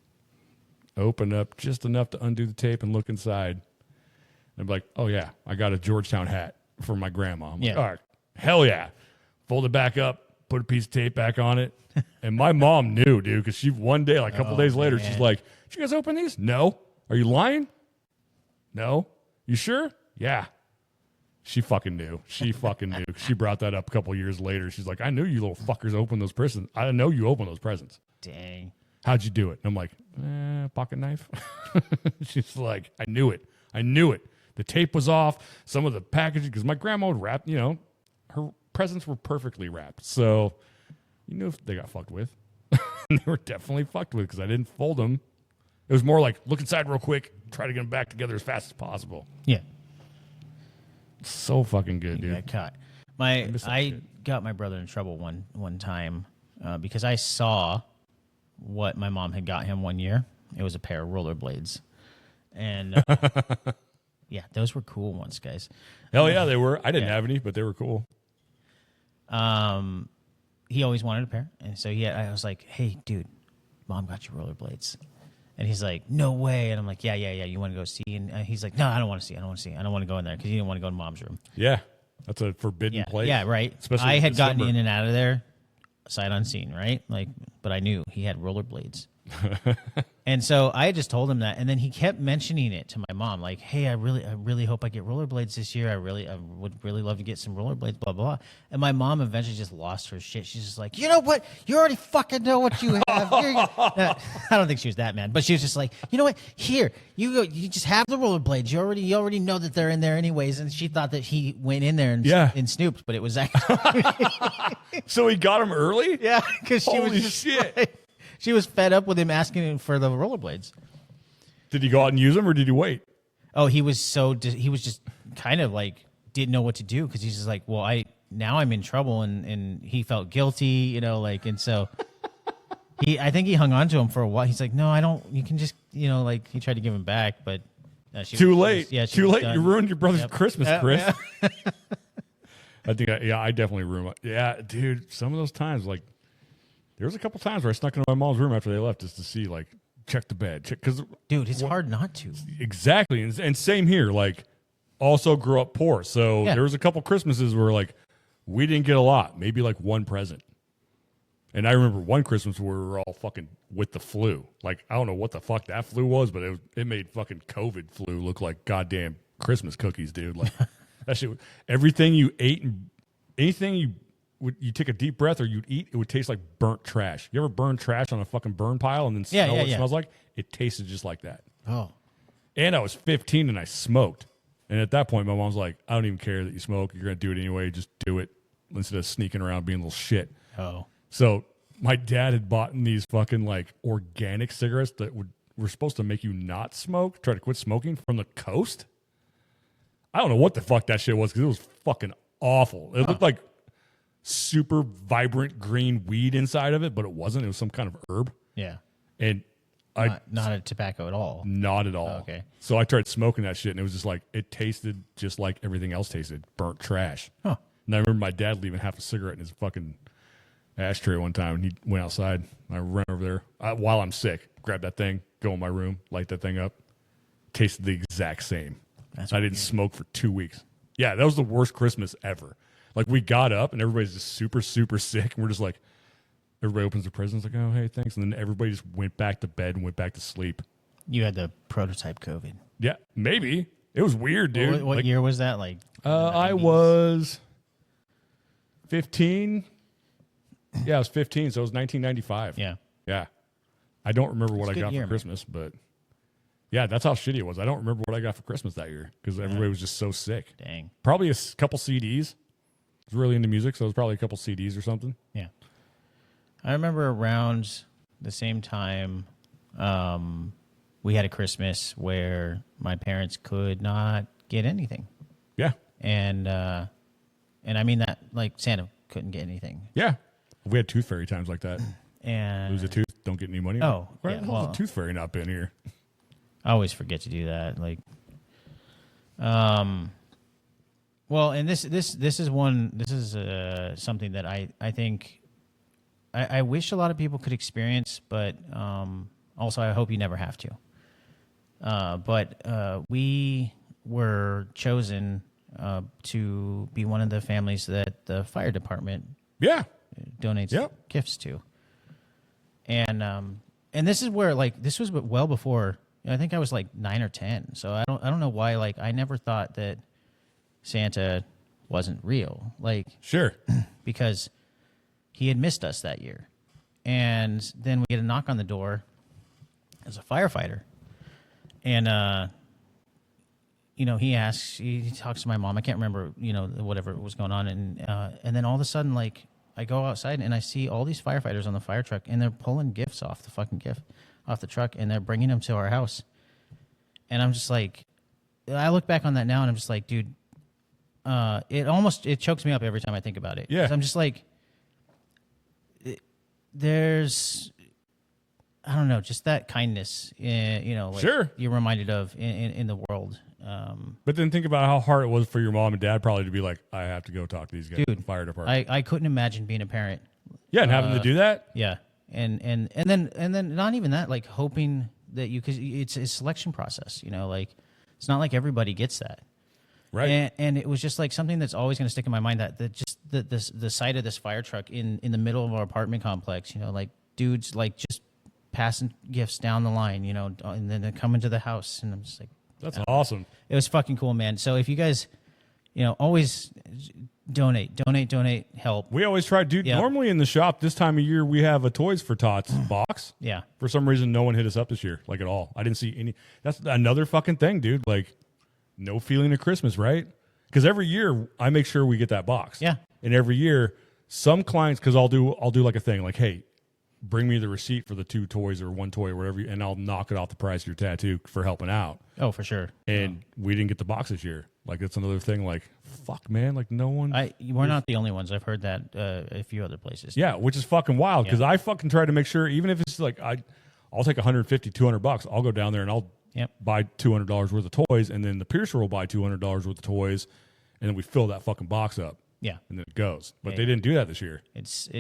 Opened up just enough to undo the tape and look inside. And I'm like, oh, yeah, I got a Georgetown hat for my grandma. I'm like, all right, hell yeah. Fold it back up, put a piece of tape back on it. And my mom knew, dude, because she one day, like a couple days later, she's like, did you guys open these? No. Are you lying? No. You sure? Yeah. She fucking knew. She fucking knew. She brought that up a couple years later. She's like, I knew you little fuckers opened those presents. I know you opened those presents. Dang. How'd you do it? And I'm like, pocket knife. She's like, I knew it. I knew it. The tape was off. Some of the packaging, because my grandma would wrap, you know, her presents were perfectly wrapped. So you knew if they got fucked with. They were definitely fucked with because I didn't fold them. It was more like, look inside real quick, try to get them back together as fast as possible. Yeah. So fucking good, dude. You got caught. I got my brother in trouble one time because I saw what my mom had got him one year. It was a pair of rollerblades. And yeah, those were cool ones, guys. Hell yeah, they were. I didn't have any, but they were cool. He always wanted a pair, and so I was like, "Hey, dude, mom got you rollerblades," and he's like, "No way!" And I'm like, "Yeah. You want to go see?" And he's like, "No, I don't want to see. I don't want to go in there because he didn't want to go in mom's room." Yeah, that's a forbidden place. Yeah, right. Especially I in had gotten December. in and out of there sight unseen, right? Like, but I knew he had rollerblades. And so I had just told him that, and then he kept mentioning it to my mom, like, "Hey, I really hope I get rollerblades this year. I would really love to get some rollerblades." Blah blah. And my mom eventually just lost her shit. She's just like, "You know what? You already fucking know what you have." I don't think she was that mad, but she was just like, "You know what? Here, you go. You just have the rollerblades. You already know that they're in there anyways." And she thought that he went in there and snooped, but it was actually. So he got him early. Yeah, because she Holy was just shit. like, she was fed up with him asking him for the rollerblades. Did he go out and use them, or did he wait? Oh, he was just kind of like didn't know what to do because he's just like, well, now I'm in trouble, and he felt guilty, you know, like, and so I think he hung on to him for a while. He's like, no, I don't. You can just, you know, like he tried to give him back, but too late. Too late. done. You ruined your brother's Christmas, Chris. Yeah. I think, I definitely ruined. Yeah, dude. Some of those times, like, there was a couple times where I snuck into my mom's room after they left just to see, like, check the bed, because dude, it's hard not to. Exactly, and same here. Like, also grew up poor, so there was a couple Christmases where like we didn't get a lot, maybe like one present. And I remember one Christmas where we were all fucking with the flu. Like, I don't know what the fuck that flu was, but it made fucking COVID flu look like goddamn Christmas cookies, dude. Like that shit. Everything you ate and anything you take a deep breath or you'd eat, it would taste like burnt trash. You ever burn trash on a fucking burn pile and then smell what it smells like? It tasted just like that. Oh. And I was 15 and I smoked. And at that point, my mom's like, I don't even care that you smoke. You're going to do it anyway. Just do it instead of sneaking around being a little shit. Oh. So my dad had bought these fucking like organic cigarettes that were supposed to make you not smoke, try to quit smoking from the coast. I don't know what the fuck that shit was because it was fucking awful. It looked like super vibrant green weed inside of it, but it wasn't. It was some kind of herb. Yeah. And not a tobacco at all. Not at all. Oh, okay. So I tried smoking that shit, and it was just like, it tasted just like everything else tasted. Burnt trash. Huh. And I remember my dad leaving half a cigarette in his fucking ashtray one time, and he went outside. I ran over there while I'm sick, grab that thing, go in my room, light that thing up. Tasted the exact same. I didn't smoke for 2 weeks. Yeah, that was the worst Christmas ever. Like, we got up, and everybody's just super, super sick, and we're just like, everybody opens their presents, like, oh, hey, thanks. And then everybody just went back to bed and went back to sleep. You had the prototype COVID. Yeah, maybe. It was weird, dude. What year was that? Like, I was 15. Yeah, I was 15, so it was 1995. Yeah. Yeah. I don't remember what I got year, for Christmas, but yeah, that's how shitty it was. I don't remember what I got for Christmas that year because everybody was just so sick. Dang. Probably a couple CDs. was really into music, so it was probably a couple CDs or something. Yeah. I remember around the same time, we had a Christmas where my parents could not get anything. Yeah. And I mean that, like, Santa couldn't get anything. Yeah. We had Tooth Fairy times like that. And lose a tooth, don't get any money. Oh, right? yeah, Well, the Tooth Fairy not been here. I always forget to do that. Like, well, and this is one. This is something that I think I wish a lot of people could experience, but also I hope you never have to. But we were chosen to be one of the families that the fire department donates gifts to, and this is where, like, this was well before. I think I was like 9 or 10, so I don't know why. Like, I never thought that Santa wasn't real. Like, sure, because he had missed us that year, and then we get a knock on the door as a firefighter, and he talks to my mom. I can't remember, whatever was going on, and then all of a sudden, like, I go outside and I see all these firefighters on the fire truck, and they're pulling gifts off the truck, and they're bringing them to our house. And I'm just like, I look back on that now, and I'm just like, dude, it chokes me up every time I think about it. Yeah. 'Cause I'm just like, there's, I don't know, just that kindness, like sure, you're reminded of in the world. But then think about how hard it was for your mom and dad probably to be like, I have to go talk to these guys in the fire department. I couldn't imagine being a parent. Yeah, and having to do that. Yeah, and then not even that, like, hoping that because it's a selection process. Like, it's not like everybody gets that. Right. And it was just like something that's always going to stick in my mind, that just the sight of this fire truck in the middle of our apartment complex, like dudes like just passing gifts down the line, and then they come into the house, and I'm just like, that's awesome. It was fucking cool, man. So if you guys, always donate, help. We always try, dude. Yep. Normally in the shop this time of year we have a Toys for Tots box. Yeah. For some reason, no one hit us up this year, like, at all. I didn't see any. That's another fucking thing, dude. Like, no feeling of Christmas, right? Because every year I make sure we get that box. Yeah. And every year, some clients, because I'll do like a thing, like, hey, bring me the receipt for the 2 toys or 1 toy or whatever, and I'll knock it off the price of your tattoo for helping out. Oh, for sure. And we didn't get the box this year. Like, that's another thing. Like, fuck, man. Like, no one. We're not the only ones. I've heard that a few other places. Yeah, which is fucking wild, because I fucking try to make sure, even if it's like I'll take $150, $200. I'll go down there and I'll buy $200 worth of toys, and then the piercer will buy $200 worth of toys, and then we fill that fucking box up. Yeah, and then it goes. But they didn't do that this year. It's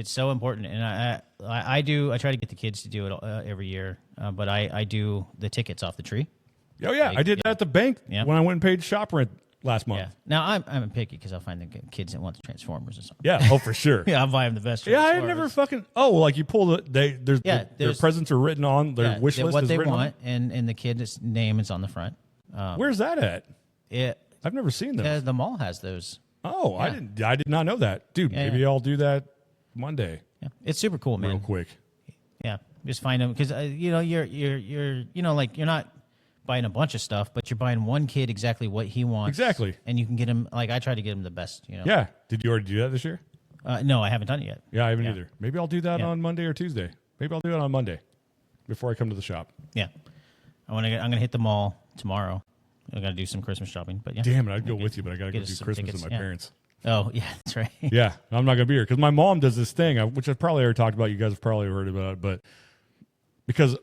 so important, and I try to get the kids to do it every year. But I do the tickets off the tree. Oh yeah, I did that at the bank when I went and paid shop rent last month. Yeah. Now I'm picky because I'll find the kids that want the Transformers or something. Yeah, oh for sure. Yeah, I'll buy them the best. Yeah, I never fucking. Oh, like you pull their presents are written on their wish list. What is they written want, on. and the kid's name is on the front. Where's that at? I've never seen those. The mall has those. Oh, yeah. I did not know that, dude. Maybe I'll do that Monday. Yeah, it's super cool, man. Real quick. Yeah, just find them because you're like you're not buying a bunch of stuff, but you're buying one kid exactly what he wants. Exactly. And you can get him, like, I try to get him the best. Yeah. Did you already do that this year? No, I haven't done it yet. Yeah, I haven't either. Maybe I'll do that on Monday or Tuesday. Maybe I'll do it on Monday before I come to the shop. Yeah, I'm gonna hit the mall tomorrow. I gotta do some Christmas shopping, but yeah. Damn it, I'd go with you, but I gotta go do Christmas with my parents. Oh yeah, that's right. Yeah, I'm not gonna be here because my mom does this thing, which I've probably already talked about. You guys have probably heard about it, but because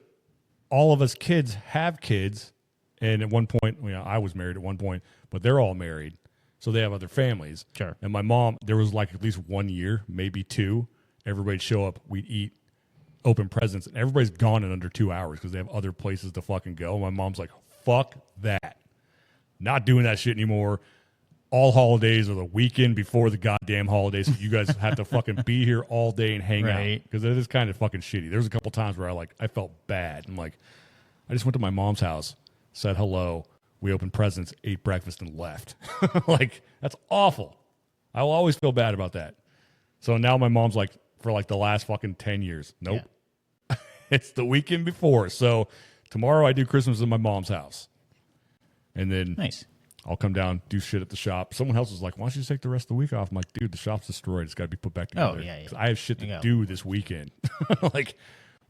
all of us kids have kids, and at one point, I was married at one point, but they're all married, so they have other families. Sure. And my mom, there was like at least 1 year, maybe 2. Everybody'd show up, we'd eat, open presents, and everybody's gone in under 2 hours because they have other places to fucking go. My mom's like, "Fuck that." Not doing that shit anymore. All holidays are the weekend before the goddamn holidays, so you guys have to fucking be here all day and hang out, because it is kind of fucking shitty. There's a couple times where I felt bad. I'm like, I just went to my mom's house, said hello, we opened presents, ate breakfast, and left. Like, that's awful. I will always feel bad about that. So now my mom's like, for like the last fucking 10 years, nope. Yeah. It's the weekend before. So tomorrow I do Christmas at my mom's house. And then I'll come down, do shit at the shop. Someone else was like, why don't you just take the rest of the week off? I'm like, dude, the shop's destroyed. It's got to be put back together. Oh, yeah. 'Cause I have shit to do this weekend. Like,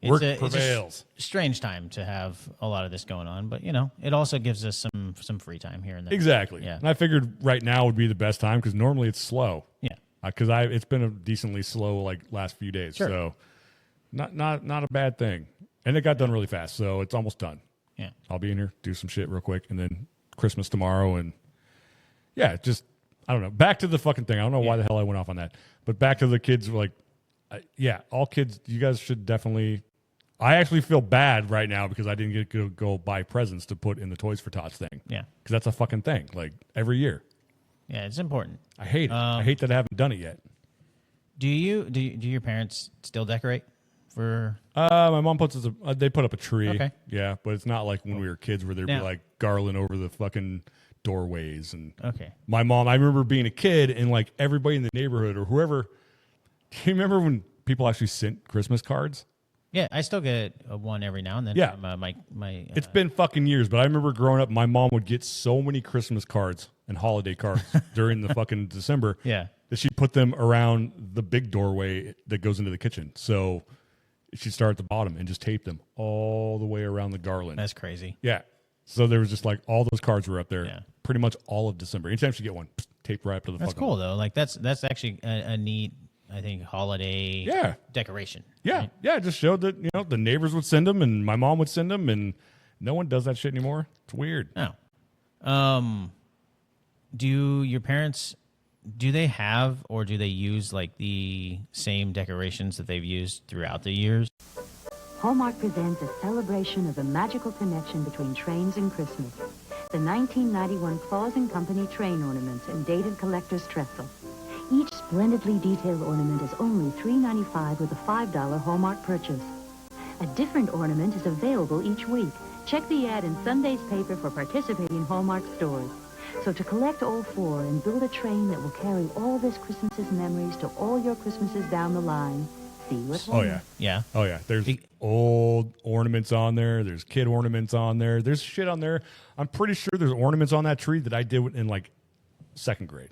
work prevails. It's a strange time to have a lot of this going on, but, it also gives us some free time here and there. Exactly. Yeah. And I figured right now would be the best time because normally it's slow. Yeah. Because it's been a decently slow, like, last few days. Sure. So not a bad thing. And it got done really fast, so it's almost done. Yeah. I'll be in here, do some shit real quick, and then Christmas tomorrow. And, yeah, just, I don't know. Back to the fucking thing. I don't know why the hell I went off on that. But back to the kids, like, all kids, you guys should definitely... I actually feel bad right now because I didn't get to go buy presents to put in the Toys for Tots thing. Yeah. Because that's a fucking thing, like, every year. Yeah, it's important. I hate it. I hate that I haven't done it yet. Do your parents still decorate for? My mom they put up a tree. Okay. Yeah, but it's not like when we were kids where there'd be like garland over the fucking doorways and. Okay. My mom, I remember being a kid and like everybody in the neighborhood or whoever. Do you remember when people actually sent Christmas cards? Yeah, I still get one every now and then. Yeah. From, my. It's been fucking years, but I remember growing up, my mom would get so many Christmas cards and holiday cards during the fucking December. Yeah. That she'd put them around the big doorway that goes into the kitchen. So she'd start at the bottom and just tape them all the way around the garland. That's crazy. Yeah. So there was just like all those cards were up there. Yeah. Pretty much all of December. Anytime she get one, taped right up to the That's fucking cool though. Like that's actually a neat, I think, holiday decoration. Yeah. Right? Yeah. It just showed that, the neighbors would send them and my mom would send them and no one does that shit anymore. It's weird. No. Do your parents, do they have or do they use like the same decorations that they've used throughout the years? Hallmark presents a celebration of the magical connection between trains and Christmas. The 1991 Claus & Company train ornaments in dated collector's trestle. Each splendidly detailed ornament is only $3.95 with a $5 Hallmark purchase. A different ornament is available each week. Check the ad in Sunday's paper for participating Hallmark stores. So to collect all four and build a train that will carry all this Christmas's memories to all your Christmases down the line, see you at Hallmark. Oh, yeah. Yeah. Oh, yeah. There's old ornaments on there. There's kid ornaments on there. There's shit on there. I'm pretty sure there's ornaments on that tree that I did in like second grade.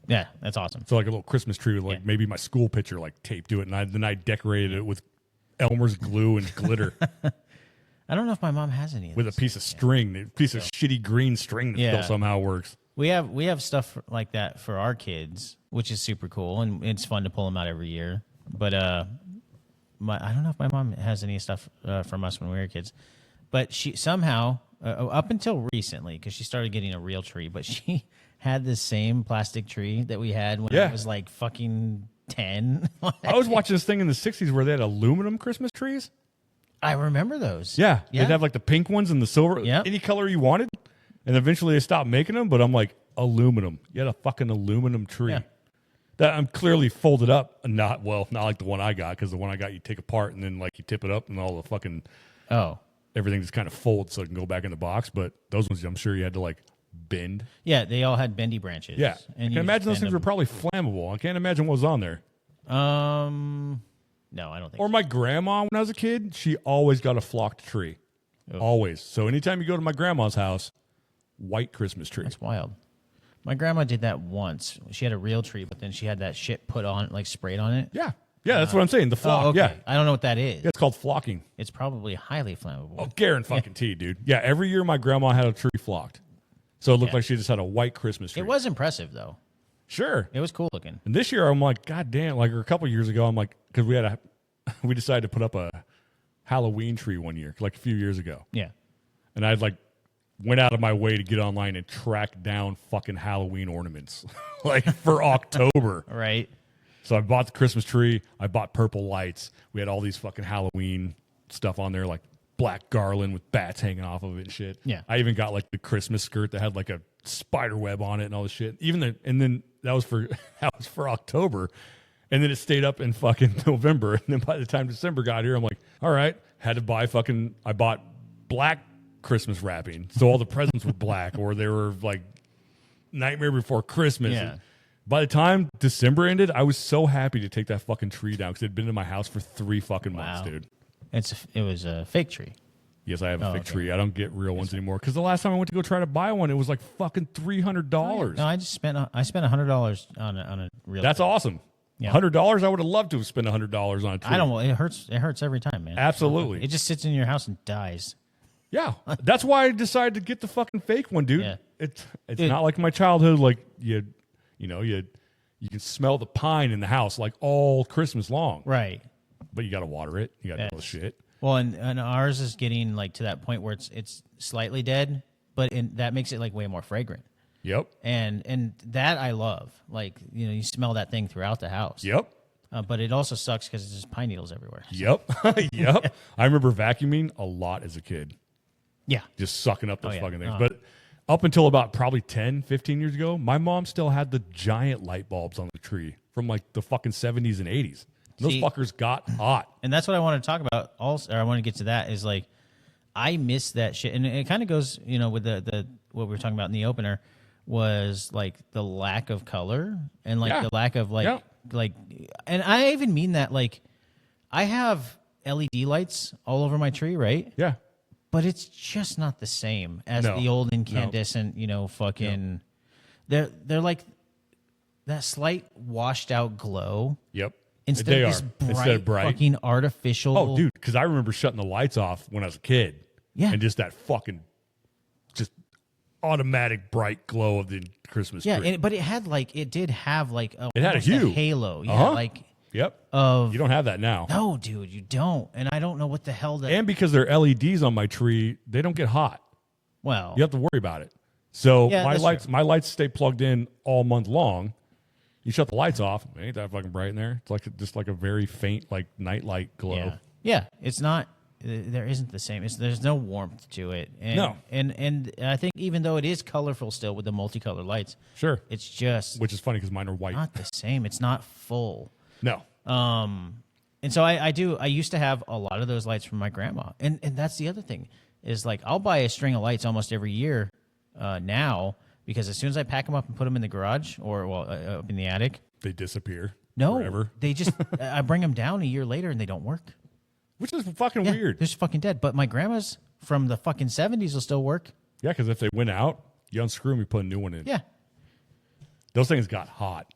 Yeah, that's awesome. So like a little Christmas tree with like maybe my school picture like taped to it, and then I decorated it with Elmer's glue and glitter. I don't know if my mom has any of with a piece of string, a piece of shitty green string that still somehow works. We have stuff like that for our kids, which is super cool, and it's fun to pull them out every year. But I don't know if my mom has any stuff from us when we were kids. But she somehow, up until recently, because she started getting a real tree, but she had the same plastic tree that we had when I was like fucking 10. I was watching this thing in the 60s where they had aluminum Christmas trees. I remember those. Yeah. They'd have like the pink ones and the silver, any color you wanted. And eventually they stopped making them, but I'm like, aluminum. You had a fucking aluminum tree. Yeah. That I'm clearly folded up. Not like the one I got, because the one I got you take apart and then like you tip it up and all the fucking everything just kind of folds so it can go back in the box. But those ones I'm sure you had to like bend. Yeah, they all had bendy branches. Yeah. And I can imagine those things were probably flammable. I can't imagine what was on there. No, I don't think Or my grandma, when I was a kid, she always got a flocked tree. Oh. Always. So anytime you go to my grandma's house, white Christmas tree. That's wild. My grandma did that once. She had a real tree, but then she had that shit put on, like sprayed on it. Yeah. Yeah, that's what I'm saying. The flock. Oh, okay. Yeah. I don't know what that is. Yeah, it's called flocking. It's probably highly flammable. Oh, guarantee, dude. Yeah, every year my grandma had a tree flocked. So it looked like she just had a white Christmas tree. It was impressive, though. Sure. It was cool looking. And this year I'm like, God damn, like a couple years ago, I'm like, because we decided to put up a Halloween tree one year, like a few years ago. Yeah. And I'd like went out of my way to get online and track down fucking Halloween ornaments like for October. Right. So I bought the Christmas tree. I bought purple lights. We had all these fucking Halloween stuff on there, like black garland with bats hanging off of it and shit. Yeah. I even got like the Christmas skirt that had like a spider web on it and all this shit. And then that was for October. And then it stayed up in fucking November. And then by the time December got here, I'm like, all right, I bought black Christmas wrapping. So all the presents were black, or they were like Nightmare Before Christmas. Yeah. And by the time December ended, I was so happy to take that fucking tree down because it had been in my house for 3 fucking months, dude. It was a fake tree. Yes, I have a fake tree. I don't get real ones anymore because the last time I went to go try to buy one, it was like fucking $300. No, I spent $100 on a real. That's awesome. Yeah. $100. I would have loved to have spent $100 on a tree. I don't. It hurts. It hurts every time, man. Absolutely. It just sits in your house and dies. Yeah, that's why I decided to get the fucking fake one, dude. Yeah. It's not like my childhood. Like you can smell the pine in the house like all Christmas long. Right. But you got to water it. You got to do all the shit. Well, and ours is getting like to that point where it's slightly dead, but that makes it like way more fragrant. Yep. And that I love. Like, you smell that thing throughout the house. Yep. But it also sucks because there's just pine needles everywhere. Yep. Yep. I remember vacuuming a lot as a kid. Yeah. Just sucking up those fucking things. But up until about probably 10, 15 years ago, my mom still had the giant light bulbs on the tree from like the fucking 70s and 80s. Those fuckers got hot. And that's what I want to talk about also, or I want to get to that, is like, I miss that shit. And it kind of goes, with the what we were talking about in the opener was like the lack of color and like the lack of like, and I even mean that, like, I have LED lights all over my tree, right? Yeah. But it's just not the same as the old incandescent, fucking. They're like that slight washed out glow. Yep. Instead of this bright, fucking artificial. Oh, dude, because I remember shutting the lights off when I was a kid. Yeah. And just that fucking just automatic bright glow of the Christmas tree. Yeah, but it did have like it had a hue. Halo. Yeah, like. Yep. You don't have that now. No, dude, you don't. And I don't know what the hell that. And because they're LEDs on my tree, they don't get hot. Well, you have to worry about it. So Yeah, my lights stay plugged in all month long. You shut the lights off, it ain't that fucking bright in there. It's like just like a very faint like nightlight glow. Yeah, it's not. There isn't the same. There's no warmth to it. And, No. And I think even though it is colorful still with the multicolored lights, sure, it's just which is funny because mine are white. Not the same. It's not full. No. And so I used to have a lot of those lights from my grandma, and that's the other thing is like I'll buy a string of lights almost every year now. Because as soon as I pack them up and put them in the garage or up in the attic, they disappear. No, forever. They just I bring them down a year later and they don't work, which is fucking weird. They're just fucking dead. But my grandma's from the fucking 70s will still work. Yeah, because if they went out, you unscrew them, you put a new one in. Yeah, those things got hot.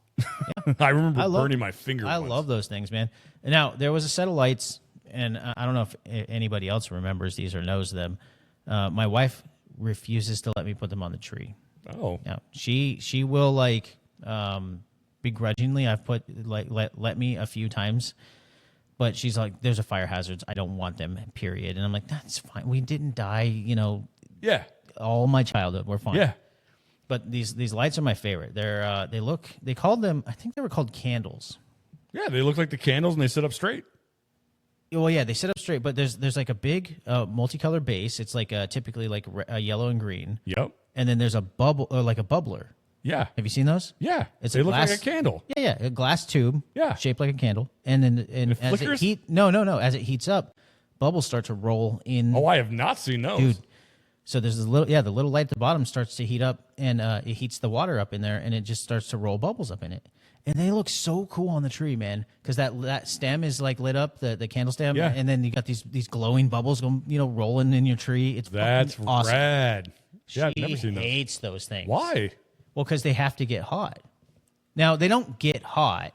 Yeah. I remember burning my finger. I love those things, man. Now there was a set of lights, and I don't know if anybody else remembers these or knows them. My wife refuses to let me put them on the tree. Oh, yeah. She will like begrudgingly. I've put like let me a few times, but she's like, "There's a fire hazards. I don't want them." Period. And I'm like, "That's fine. We didn't die. Yeah. All my childhood, we're fine." Yeah. But these lights are my favorite. They called them. I think they were called candles. Yeah, they look like the candles and they sit up straight. Well, yeah, they sit up straight, but there's like a big multicolored base. It's like typically like yellow and green. Yep. And then there's a bubble or like a bubbler. Yeah. Have you seen those? Yeah. It's they a look glass, like a candle. Yeah, a glass tube. Yeah. Shaped like a candle. And then it as flickers? it as it heats up, bubbles start to roll in. Oh, I have not seen those. Dude. So there's this the little light at the bottom starts to heat up, and it heats the water up in there, and it just starts to roll bubbles up in it. And they look so cool on the tree, man, because that stem is like lit up, the candle stem, and then you got these glowing bubbles going, rolling in your tree. That's awesome. Rad. Yeah, I've never seen those. She hates those things. Why? Well, because they have to get hot. Now they don't get hot,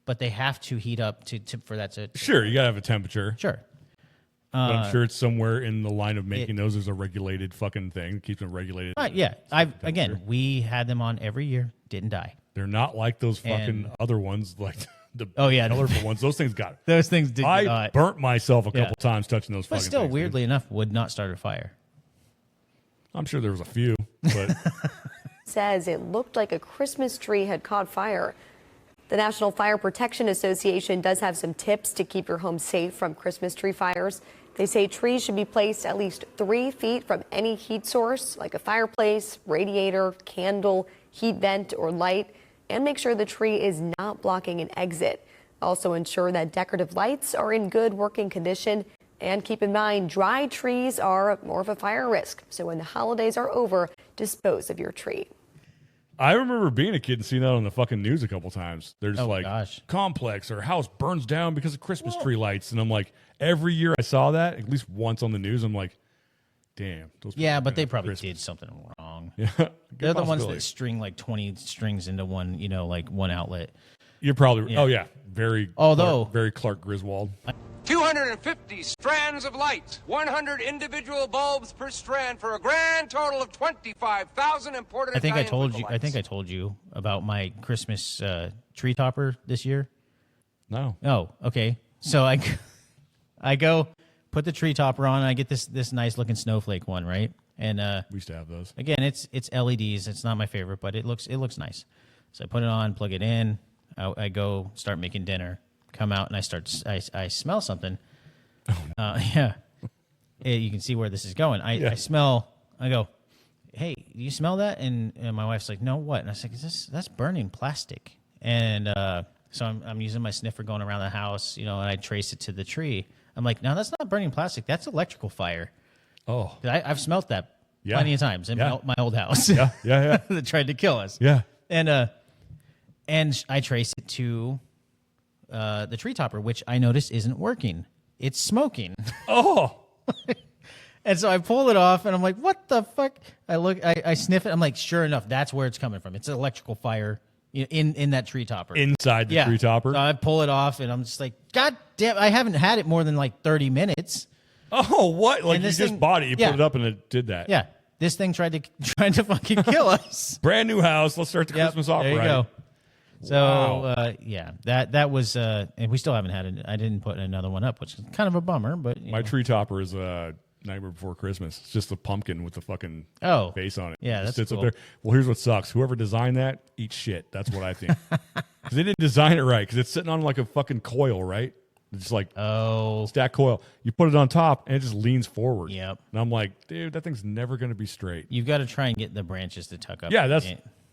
but they have to heat up for that to. Sure, you gotta have a temperature. Sure. But I'm sure it's somewhere in the line of making those as a regulated fucking thing. Keeps them regulated. Yeah. We had them on every year. Didn't die. They're not like those fucking other ones, like the colorful ones. Those things got. Those things did. I burnt myself a couple times touching those. But fucking still, things, weirdly dude. enough, would not start a fire. I'm sure there was a few, but says it looked like a Christmas tree had caught fire. The National Fire Protection Association does have some tips to keep your home safe from Christmas tree fires. They say trees should be placed at least 3 feet from any heat source, like a fireplace, radiator, candle, heat vent, or light, and make sure the tree is not blocking an exit. Also ensure that decorative lights are in good working condition. And keep in mind, dry trees are more of a fire risk. So when the holidays are over, dispose of your tree. I remember being a kid and seeing that on the fucking news a couple times. There's complex or house burns down because of Christmas tree lights. And I'm like, every year I saw that, at least once on the news, I'm like, damn. Those Yeah, people but are they gonna probably Christmas. did something wrong. Yeah, They're the ones possibility. that string like 20 strings into one, like one outlet. You're probably. Yeah. Oh yeah, very. Although- very Clark Griswold. 250 strands of light, 100 individual bulbs per strand for a grand total of 25,000 imported. I think I Italian told you. lights. I think I told you about my Christmas tree topper this year. No. Oh, okay. So I go put the tree topper on. And I get this nice looking snowflake one, right? And We used to have those. again, it's LEDs. It's not my favorite, but it looks nice. So I put it on, plug it in. I go start making dinner. Come out and I smell something. Yeah. You can see where this is going. I smell. I go, hey, do you smell that? And my wife's like, no, what? And I was like, that's burning plastic. And so I'm using my sniffer going around the house, and I trace it to the tree. I'm like, no, that's not burning plastic. That's electrical fire. Oh. I've smelt that Yeah. plenty of times in Yeah. my old house. Yeah. That tried to kill us. Yeah. And I trace it to the tree topper, which I noticed isn't working. It's smoking. Oh. And so I pull it off, and I'm like, what the fuck? I sniff it. I'm like, sure enough, that's where it's coming from. It's an electrical fire in that tree topper. Inside the tree topper. So I pull it off, and I'm just like, God damn, I haven't had it more than like 30 minutes. Oh, what? Like And you this just thing- bought it, you yeah. put it up, and it did that. Yeah. This thing tried to fucking kill us. Brand new house. Let's start the Yep, Christmas off there you right. go. So Wow. yeah, that was, and we still haven't had it. I didn't put another one up, which is kind of a bummer. But My tree topper is Nightmare Before Christmas. It's just a pumpkin with the fucking face on it. Yeah, It that's sits up cool. there. Well, here's what sucks. Whoever designed that, eat shit. That's what I think. Because they didn't design it right. Because it's sitting on like a fucking coil, right? It's like stack coil. You put it on top, and it just leans forward. Yep. And I'm like, dude, that thing's never going to be straight. You've got to try and get the branches to tuck up. Yeah, that's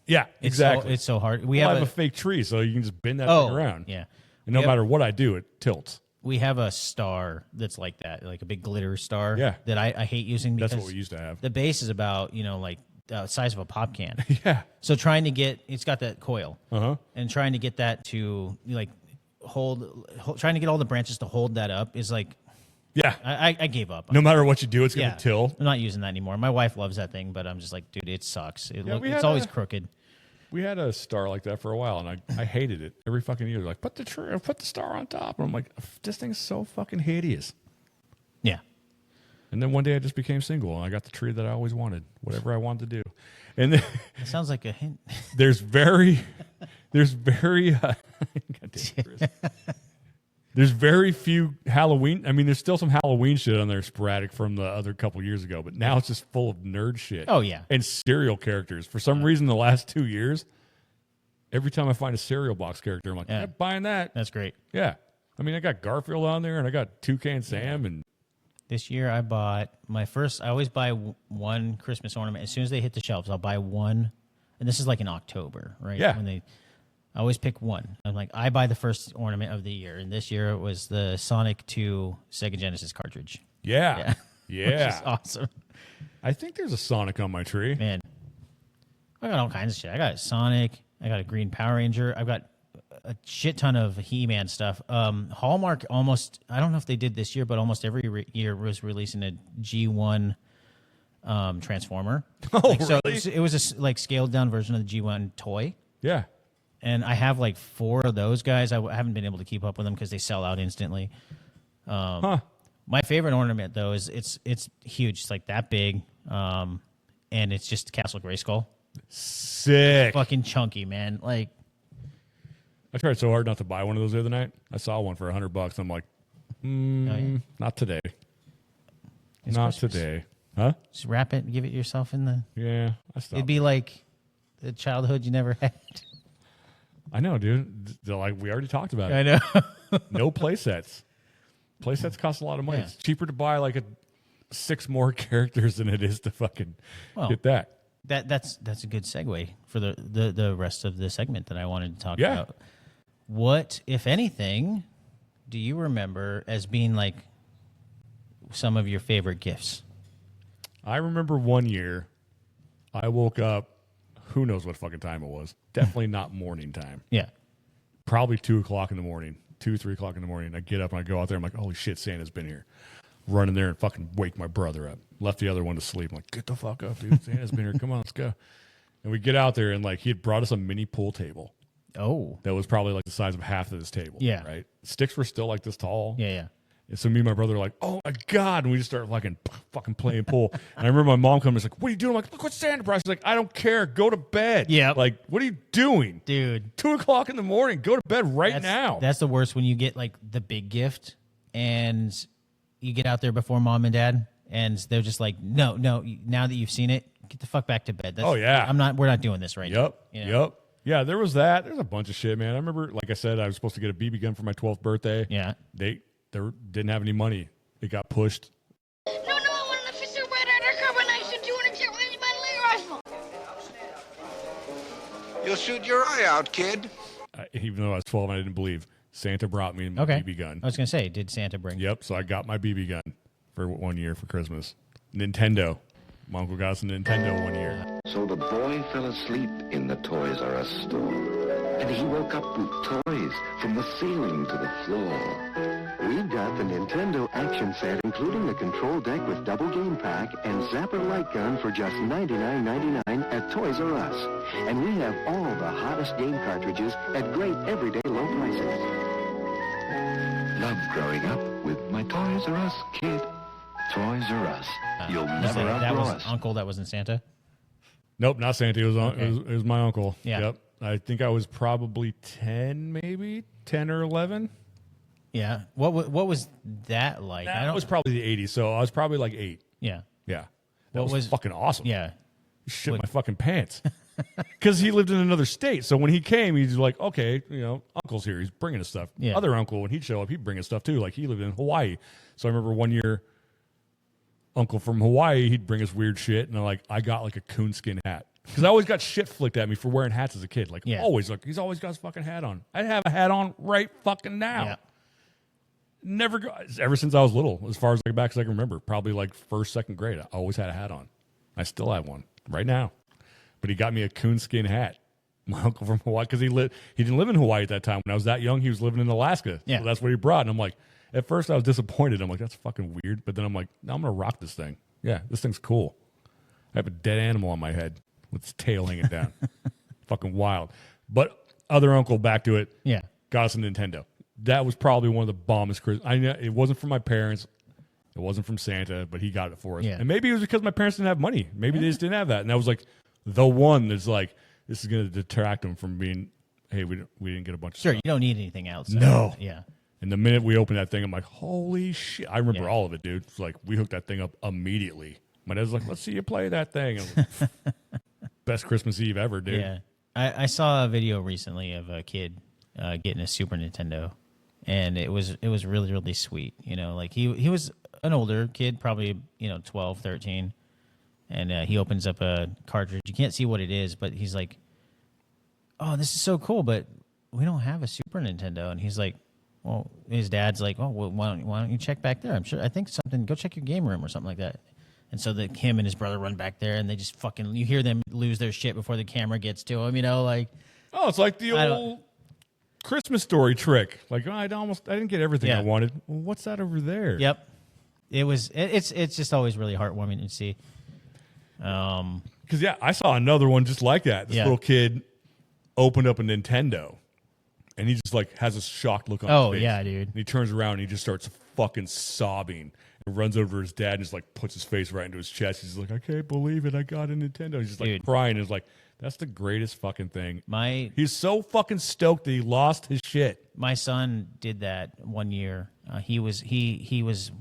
yeah, It's exactly. it's so hard. We have a fake tree, so you can just bend that thing around. Yeah. And no We have- matter what I do, it tilts. We have a star that's like that, like a big glitter star. Yeah. That I hate using because That's what we used to have. the base is about like size of a pop can. Yeah. So trying to get it's got that coil. Uh-huh. And trying to get that to like trying to get all the branches to hold that up is like Yeah. I gave up. No matter what you do, it's going to tilt. I'm not using that anymore. My wife loves that thing, but I'm just like, dude, it sucks. we It's had always a- crooked. We had a star like that for a while, and I hated it every fucking year. Like, put the star on top. And I'm like, this thing's so fucking hideous. Yeah. And then one day I just became single, and I got the tree that I always wanted, whatever I wanted to do. And then It sounds like a hint. there's very God damn it, Chris. There's very few Halloween. I mean, there's still some Halloween shit on there sporadic from the other couple years ago, but now it's just full of nerd shit. Oh, yeah. And cereal characters. For some reason, the last 2 years, every time I find a cereal box character, I'm like, I'm buying that. That's great. Yeah. I mean, I got Garfield on there, and I got Toucan Sam, and This year I bought my first. I always buy one Christmas ornament as soon as they hit the shelves. I'll buy one, and this is like in October, right? Yeah. I always pick one. I'm like, I buy the first ornament of the year, and this year it was the Sonic 2 Sega Genesis cartridge. yeah. Which Yeah. is awesome. I think there's a Sonic on my tree. Man, I got all kinds of shit. I got Sonic. I got a Green Power Ranger. I've got a shit ton of He-Man stuff. Hallmark almost, I don't know if they did this year, but almost every year was releasing a G1 Transformer. Oh, So really? it was a scaled down version of the G1 toy. Yeah. And I have like 4 of those guys. I haven't been able to keep up with them because they sell out instantly. My favorite ornament though is it's huge. It's like that big, and it's just Castle Grayskull. Sick. Fucking chunky, man. Like, I tried so hard not to buy one of those the other night. I saw one for $100. I'm like, not today. It's not Christmas. today. Huh? Just wrap it and give it yourself in the. Yeah, I stopped. It'd be like the childhood you never had. I know, dude. They're like, we already talked about it. I know. No play sets. Play sets cost a lot of money. Yeah. It's cheaper to buy like 6 more characters than it is to fucking get that. That's a good segue for the rest of the segment that I wanted to talk Yeah. about. What, if anything, do you remember as being like some of your favorite gifts? I remember one year I woke up, who knows what fucking time it was. Definitely not morning time. Yeah. Probably 2 o'clock in the morning, 2, 3 o'clock in the morning. I get up and I go out there. I'm like, holy shit, Santa's been here. run in there and fucking wake my brother up. Left the other one to sleep. I'm like, get the fuck up, dude. Santa's been here. Come on, let's go. And we get out there, and like he had brought us a mini pool table. Oh. That was probably like the size of half of this table. Yeah. Right? Sticks were still like this tall. Yeah. And so me and my brother are like, oh my God. And we just start fucking playing pool. And I remember my mom coming and was like, what are you doing? I'm like, look what Santa brought. She's like, I don't care. Go to bed. Yeah. Like, what are you doing? Dude. 2:00 in the morning. Go to bed now. That's the worst when you get like the big gift and you get out there before mom and dad and they're just like, no, now that you've seen it, get the fuck back to bed. We're not doing this right now. Yep. Yeah, there was that. There's a bunch of shit, man. I remember, like I said, I was supposed to get a BB gun for my 12th birthday. Yeah. They didn't have any money. It got pushed. No, I want an official red undercover knife and 200 jet range by the rifle. You'll shoot your eye out, kid. Even though I was 12 and I didn't believe, Santa brought me my BB gun. I was going to say, did Santa bring it? Yep, so I got my BB gun for 1 year for Christmas. Nintendo. My uncle got us a Nintendo 1 year. So the boy fell asleep in the Toys R Us store. And he woke up with toys from the ceiling to the floor. We've got the Nintendo action set, including the control deck with double game pack and Zapper light gun for just $99.99 at Toys R Us. And we have all the hottest game cartridges at great everyday low prices. Love growing up with my Toys R Us kid. Toys R Us. You'll never outgrow us. Uncle that wasn't Santa? Nope, not Santa. It was my uncle. Yeah. Yep. I think I was probably 10, maybe 10 or 11. Yeah. What was that like? That was probably the 80s, so I was probably like 8. Yeah. Yeah. That was fucking awesome. Yeah. Shit my fucking pants. Because he lived in another state. So when he came, he's like, okay, uncle's here. He's bringing us stuff. Yeah. Other uncle, when he'd show up, he'd bring us stuff too. Like he lived in Hawaii. So I remember 1 year, uncle from Hawaii, he'd bring us weird shit. And I got like a coonskin hat. Because I always got shit flicked at me for wearing hats as a kid. Always. Like, he's always got his fucking hat on. I have a hat on right fucking now. Yeah. Never ever since I was little, as far as back as I can remember. Probably like first, second grade. I always had a hat on. I still have one right now. But he got me a coonskin hat. My uncle from Hawaii, because he didn't live in Hawaii at that time. When I was that young, he was living in Alaska. Yeah. So that's what he brought. And I'm like, at first I was disappointed. I'm like, that's fucking weird. But then I'm like, no, I'm going to rock this thing. Yeah, this thing's cool. I have a dead animal on my head with its tail hanging down. Fucking wild. But other uncle, back to it. Yeah. Got us a Nintendo. That was probably one of the bombest Christmas. I know it wasn't from my parents. It wasn't from Santa, but he got it for us. Yeah. And maybe it was because my parents didn't have money. Maybe they just didn't have that. And that was like the one that's like, this is going to detract them from being, hey, we didn't get a bunch of Sure, stuff. you don't need anything else. No. Yeah. And the minute we opened that thing, I'm like, holy shit. I remember all of it, dude. It's like, we hooked that thing up immediately. My dad's like, let's see you play that thing. I was like, best Christmas Eve ever, dude. Yeah. I saw a video recently of a kid getting a Super Nintendo, and it was really, really sweet. Like he was an older kid, probably 12, 13, and he opens up a cartridge. You can't see what it is, but he's like, oh, this is so cool, but we don't have a Super Nintendo. And he's like, well, his dad's like, oh, well, why don't you check back there? I think something, go check your game room or something like that. And so him and his brother run back there, and they just fucking, you hear them lose their shit before the camera gets to them, like. Oh, it's like the old Christmas Story trick. Like, I didn't get everything I wanted. Well, what's that over there? Yep. It's just always really heartwarming to see. Because, I saw another one just like that. This little kid opened up a Nintendo, and he just, has a shocked look on his face. Oh, yeah, dude. And he turns around, and he just starts fucking sobbing. And runs over to his dad and just puts his face right into his chest. He's like, I can't believe it. I got a Nintendo. He's just crying. And he's like, that's the greatest fucking thing. He's so fucking stoked that he lost his shit. My son did that 1 year. He was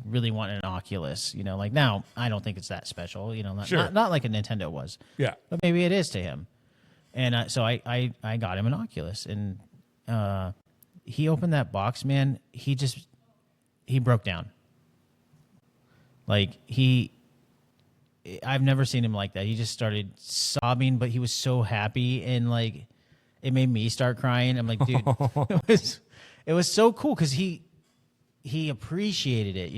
really wanting an Oculus. Now I don't think it's that special. Not like a Nintendo was. Yeah, but maybe it is to him. And so I got him an Oculus, and he opened that box, man. He broke down. I've never seen him like that. He just started sobbing, but he was so happy, and it made me start crying. I'm like, dude, it was so cool because he appreciated it,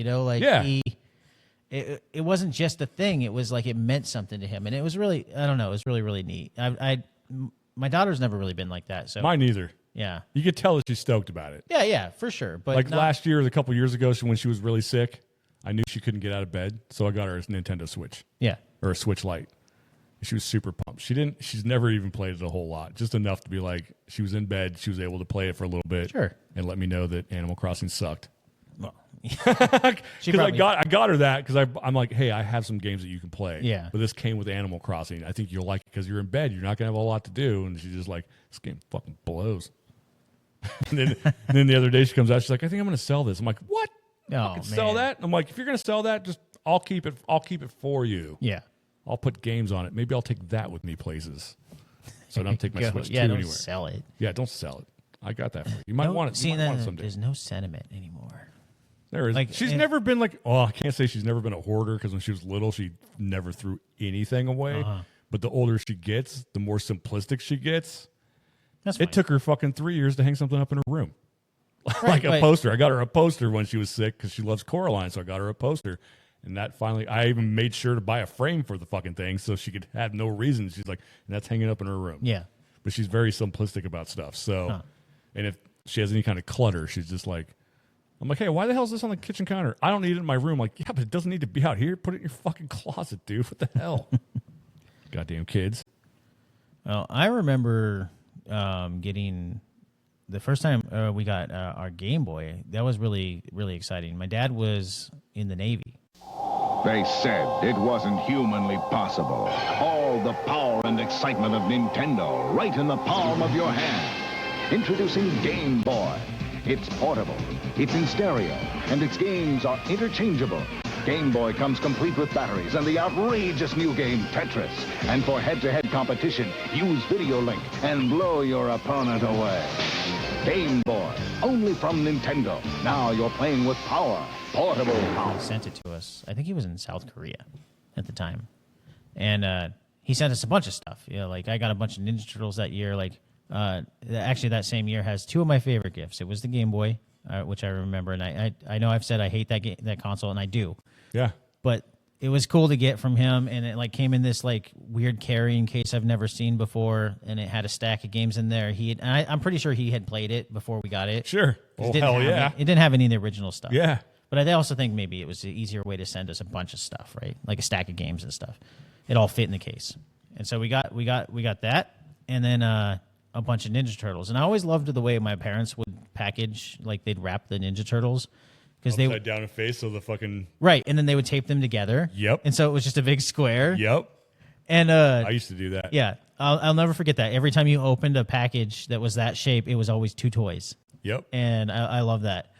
it wasn't just a thing. It was it meant something to him, and it was really, I don't know, it was really, really neat. My daughter's never really been like that. So mine neither. Yeah, you could tell that she's stoked about it. Yeah, for sure. But last year, a couple years ago, when she was really sick, I knew she couldn't get out of bed, so I got her a Nintendo Switch. Yeah. Or a Switch Lite. She was super pumped. She's never even played it a whole lot, just enough to be like, she was in bed, she was able to play it for a little bit, sure, and let me know that Animal Crossing sucked. Well, because I got her that because I'm like, hey, I have some games that you can play. Yeah, but this came with Animal Crossing. I think you'll like it because you're in bed. You're not gonna have a lot to do, and she's just like, this game fucking blows. and then the other day she comes out, she's like, I think I'm gonna sell this. I'm like, what? Sell that? I'm like, if you're gonna sell that, just I'll keep it for you. Yeah. I'll put games on it. Maybe I'll take that with me places. So I don't take my Switch 2 don't anywhere. Sell it. Yeah, don't sell it. I got that for you. You might want it. See, you might want it someday. There's no sentiment anymore. There is. Like, she's never been like, I can't say she's never been a hoarder because when she was little, she never threw anything away. But the older she gets, the more simplistic she gets. That's fine. It took her fucking 3 years to hang something up in her room. Like a poster. I got her a poster when she was sick because she loves Coraline, so I got her a poster. And that finally, I even made sure to buy a frame for the fucking thing so she could have no reason. She's like, and that's hanging up in her room. Yeah. But she's very simplistic about stuff. So, and if she has any kind of clutter, she's just like, I'm like, hey, why the hell is this on the kitchen counter? I don't need it in my room. I'm like, yeah, but it doesn't need to be out here. Put it in your fucking closet, dude. What the hell? Goddamn kids. Well, I remember getting the first time we got our Game Boy. That was really, really exciting. My dad was in the Navy. They said it wasn't humanly possible. All the power and excitement of Nintendo right in the palm of your hand. Introducing Game Boy. It's portable, it's in stereo, and its games are interchangeable. Game Boy comes complete with batteries and the outrageous new game Tetris. And for head-to-head competition, use Video Link and blow your opponent away. Game Boy, only from Nintendo. Now you're playing with power. Portable power. He sent it to us. I think he was in South Korea at the time. And he sent us a bunch of stuff. You know, like I got a bunch of Ninja Turtles that year. Like actually that same year has two of my favorite gifts. It was the Game Boy, which I remember. And I know I've said I hate that console, and I do. Yeah. But it was cool to get from him, and it like came in this like weird carrying case I've never seen before, and it had a stack of games in there. I'm pretty sure he had played it before we got it. Sure. Oh, hell yeah. It didn't have any of the original stuff. Yeah. But I also think maybe it was an easier way to send us a bunch of stuff, right? Like a stack of games and stuff. It all fit in the case. And so we got that, and then a bunch of Ninja Turtles. And I always loved the way my parents would package, like they'd wrap the Ninja Turtles. Because they upside down in face, so the fucking right, and then they would tape them together. Yep. And so it was just a big square. Yep. And I used to do that. Yeah, I'll never forget that. Every time you opened a package that was that shape, it was always two toys. Yep. And I love that.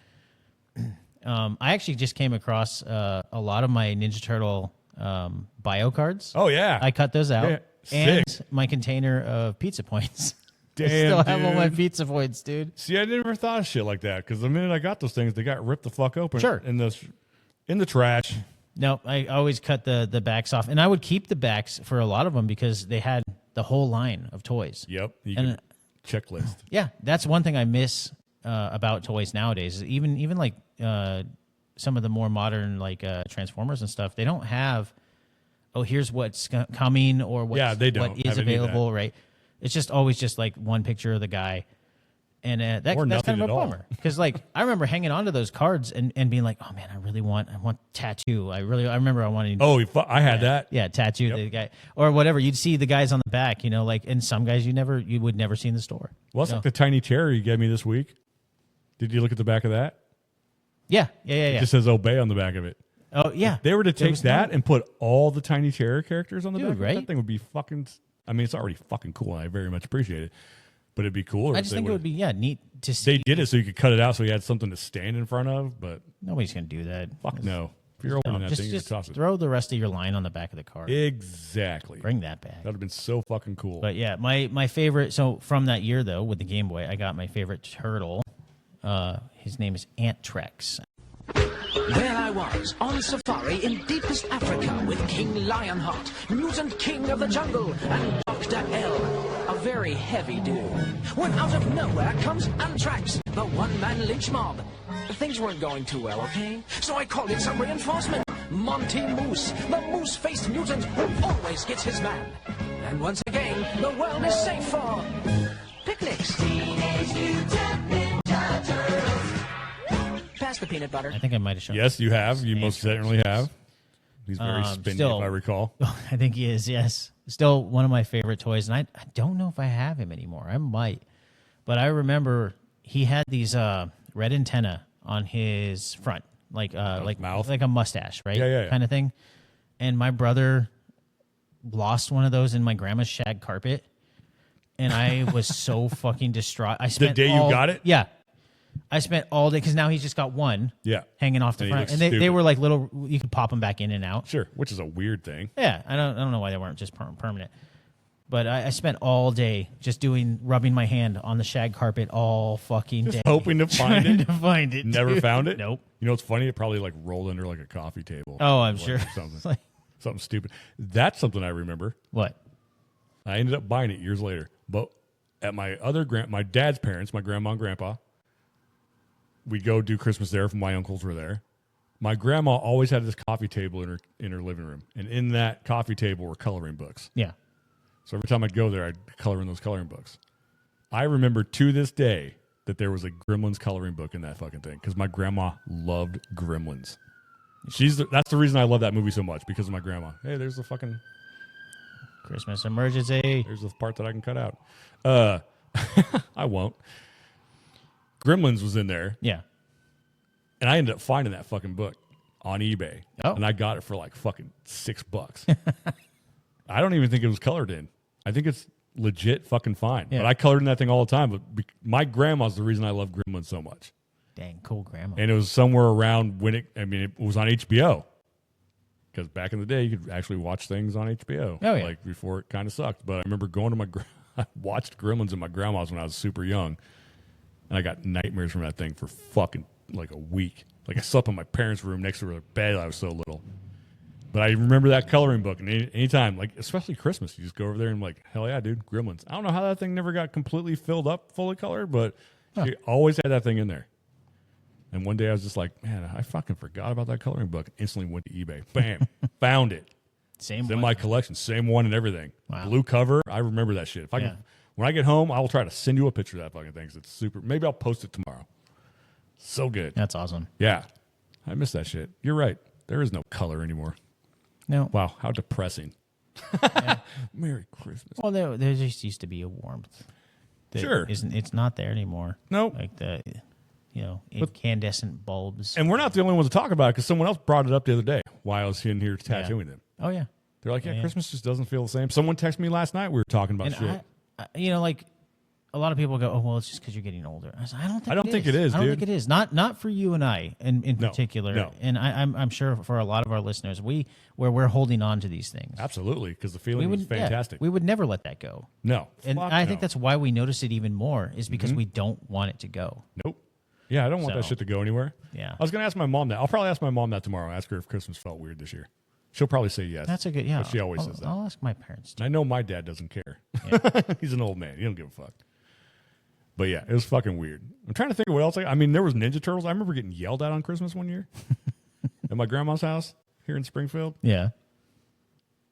I actually just came across a lot of my Ninja Turtle bio cards. Oh yeah. I cut those out. Yeah. And Sick. my container of pizza points. Damn, I still have all my dude. pizza points, dude. See, I never thought of shit like that because the minute I got those things, they got ripped the fuck open. Sure. In the trash. No, I always cut the backs off, and I would keep the backs for a lot of them because they had the whole line of toys. Yep. And checklist. Yeah, that's one thing I miss about toys nowadays. Is even like some of the more modern like Transformers and stuff, they don't have. Oh, here's what's coming or they don't what is have any of available, that. right? It's just always just like one picture of the guy, and that's kind nothing of a at all. bummer. Because like I remember hanging onto those cards and being like, oh man, I want tattoo. I remember I wanted. Oh, I had that. Yeah, tattoo the guy or whatever. You'd see the guys on the back, like, and some guys you would never see in the store. Well, it's like the tiny cherry you gave me this week. Did you look at the back of that? Yeah. It just says "Obey" on the back of it. Oh yeah. If they were to take that and put all the tiny cherry characters on the back, right? That thing would be fucking. I mean, it's already fucking cool, and I very much appreciate it. But it'd be cooler. I just think it would be neat to see. They did it so you could cut it out, so you had something to stand in front of. But nobody's gonna do that. Fuck no. If you're opening that thing, you toss it. Throw the rest of your line on the back of the card. Exactly. Bring that back. That would have been so fucking cool. But yeah, my favorite. So from that year though, with the Game Boy, I got my favorite turtle. His name is Antrex. There I was, on safari in deepest Africa with King Lionheart, mutant king of the jungle, and Dr. L, a very heavy dude. When out of nowhere comes Anthrax, the one-man lynch mob. Things weren't going too well, okay? So I called in some reinforcement. Monty Moose, the moose-faced mutant who always gets his man. And once again, the world is safe for picnics. Teenage Mutant Ninja Turtles. Past the peanut butter. I think I might have shown. Yes, you have. You most certainly have. He's very spinny, still, if I recall. I think he is, yes. Still one of my favorite toys, and I don't know if I have him anymore. I might. But I remember he had these red antenna on his front, like mouth, like a mustache, right? Yeah. Kind of thing. And my brother lost one of those in my grandma's shag carpet, and I was so fucking distraught. I spent the day you got it? Yeah. I spent all day, because now he's just got one hanging off the front. And they were like little, you could pop them back in and out. Sure, which is a weird thing. Yeah, I don't know why they weren't just permanent. But I spent all day just rubbing my hand on the shag carpet all fucking day. Hoping to find trying it. to find it. Never dude. found it? Nope. You know what's funny? It probably like rolled under like a coffee table. Oh, I'm Like sure. Something. Something stupid. That's something I remember. What? I ended up buying it years later. But at my my dad's parents, my grandma and grandpa, we'd go do Christmas there if my uncles were there. My grandma always had this coffee table in her living room. And in that coffee table were coloring books. Yeah. So every time I'd go there, I'd color in those coloring books. I remember to this day that there was a Gremlins coloring book in that fucking thing because my grandma loved Gremlins. That's the reason I love that movie so much, because of my grandma. Hey, there's the fucking Christmas emergency. There's the part that I can cut out. I won't. Gremlins was in there. Yeah. And I ended up finding that fucking book on eBay. Oh. And I got it for like fucking $6. I don't even think it was colored in. I think it's legit fucking fine. Yeah. But I colored in that thing all the time. But my grandma's the reason I love Gremlins so much. Dang, cool grandma. And it was somewhere around when it was on HBO. Because back in the day, you could actually watch things on HBO. Oh, yeah. Like before it kind of sucked. But I remember going to I watched Gremlins at my grandma's when I was super young. And I got nightmares from that thing for fucking like a week. Like I slept in my parents' room next to their bed. I was so little. But I remember that coloring book. And anytime, like especially Christmas, you just go over there and I'm like, hell yeah, dude, Gremlins. I don't know how that thing never got completely filled up full of color, but she always had that thing in there. And one day I was just like, man, I fucking forgot about that coloring book. Instantly went to eBay. Bam. Found it. It's in my collection. Same one and everything. Wow. Blue cover. I remember that shit. If I can, when I get home, I will try to send you a picture of that fucking thing because it's super. Maybe I'll post it tomorrow. So good. That's awesome. Yeah. I miss that shit. You're right. There is no color anymore. No. Wow. How depressing. Merry Christmas. Well, there just used to be a warmth. Sure. It's not there anymore. Nope. Like the, incandescent bulbs. And we're not the only ones to talk about it because someone else brought it up the other day while I was in here tattooing them. Oh, yeah. They're like, Christmas just doesn't feel the same. Someone texted me last night. We were talking about And shit. like a lot of people go, oh, well, it's just because you're getting older. I said, I don't think it is, I don't dude. think it is. Not for you and I in particular. No. And I'm sure for a lot of our listeners, we're holding on to these things. Absolutely, because the feeling was fantastic. We would never let that go. No. And I think that's why we notice it even more is because Mm-hmm. we don't want it to go. Nope. Yeah, I don't want that shit to go anywhere. Yeah. I was going to ask my mom that. I'll probably ask my mom that tomorrow. Ask her if Christmas felt weird this year. She'll probably say yes. That's a good, But she always says that. I'll ask my parents. I know my dad doesn't care. He's an old man. He don't give a fuck. But yeah, it was fucking weird. I'm trying to think of what else. I mean, there was Ninja Turtles. I remember getting yelled at on Christmas one year at my grandma's house here in Springfield. Yeah.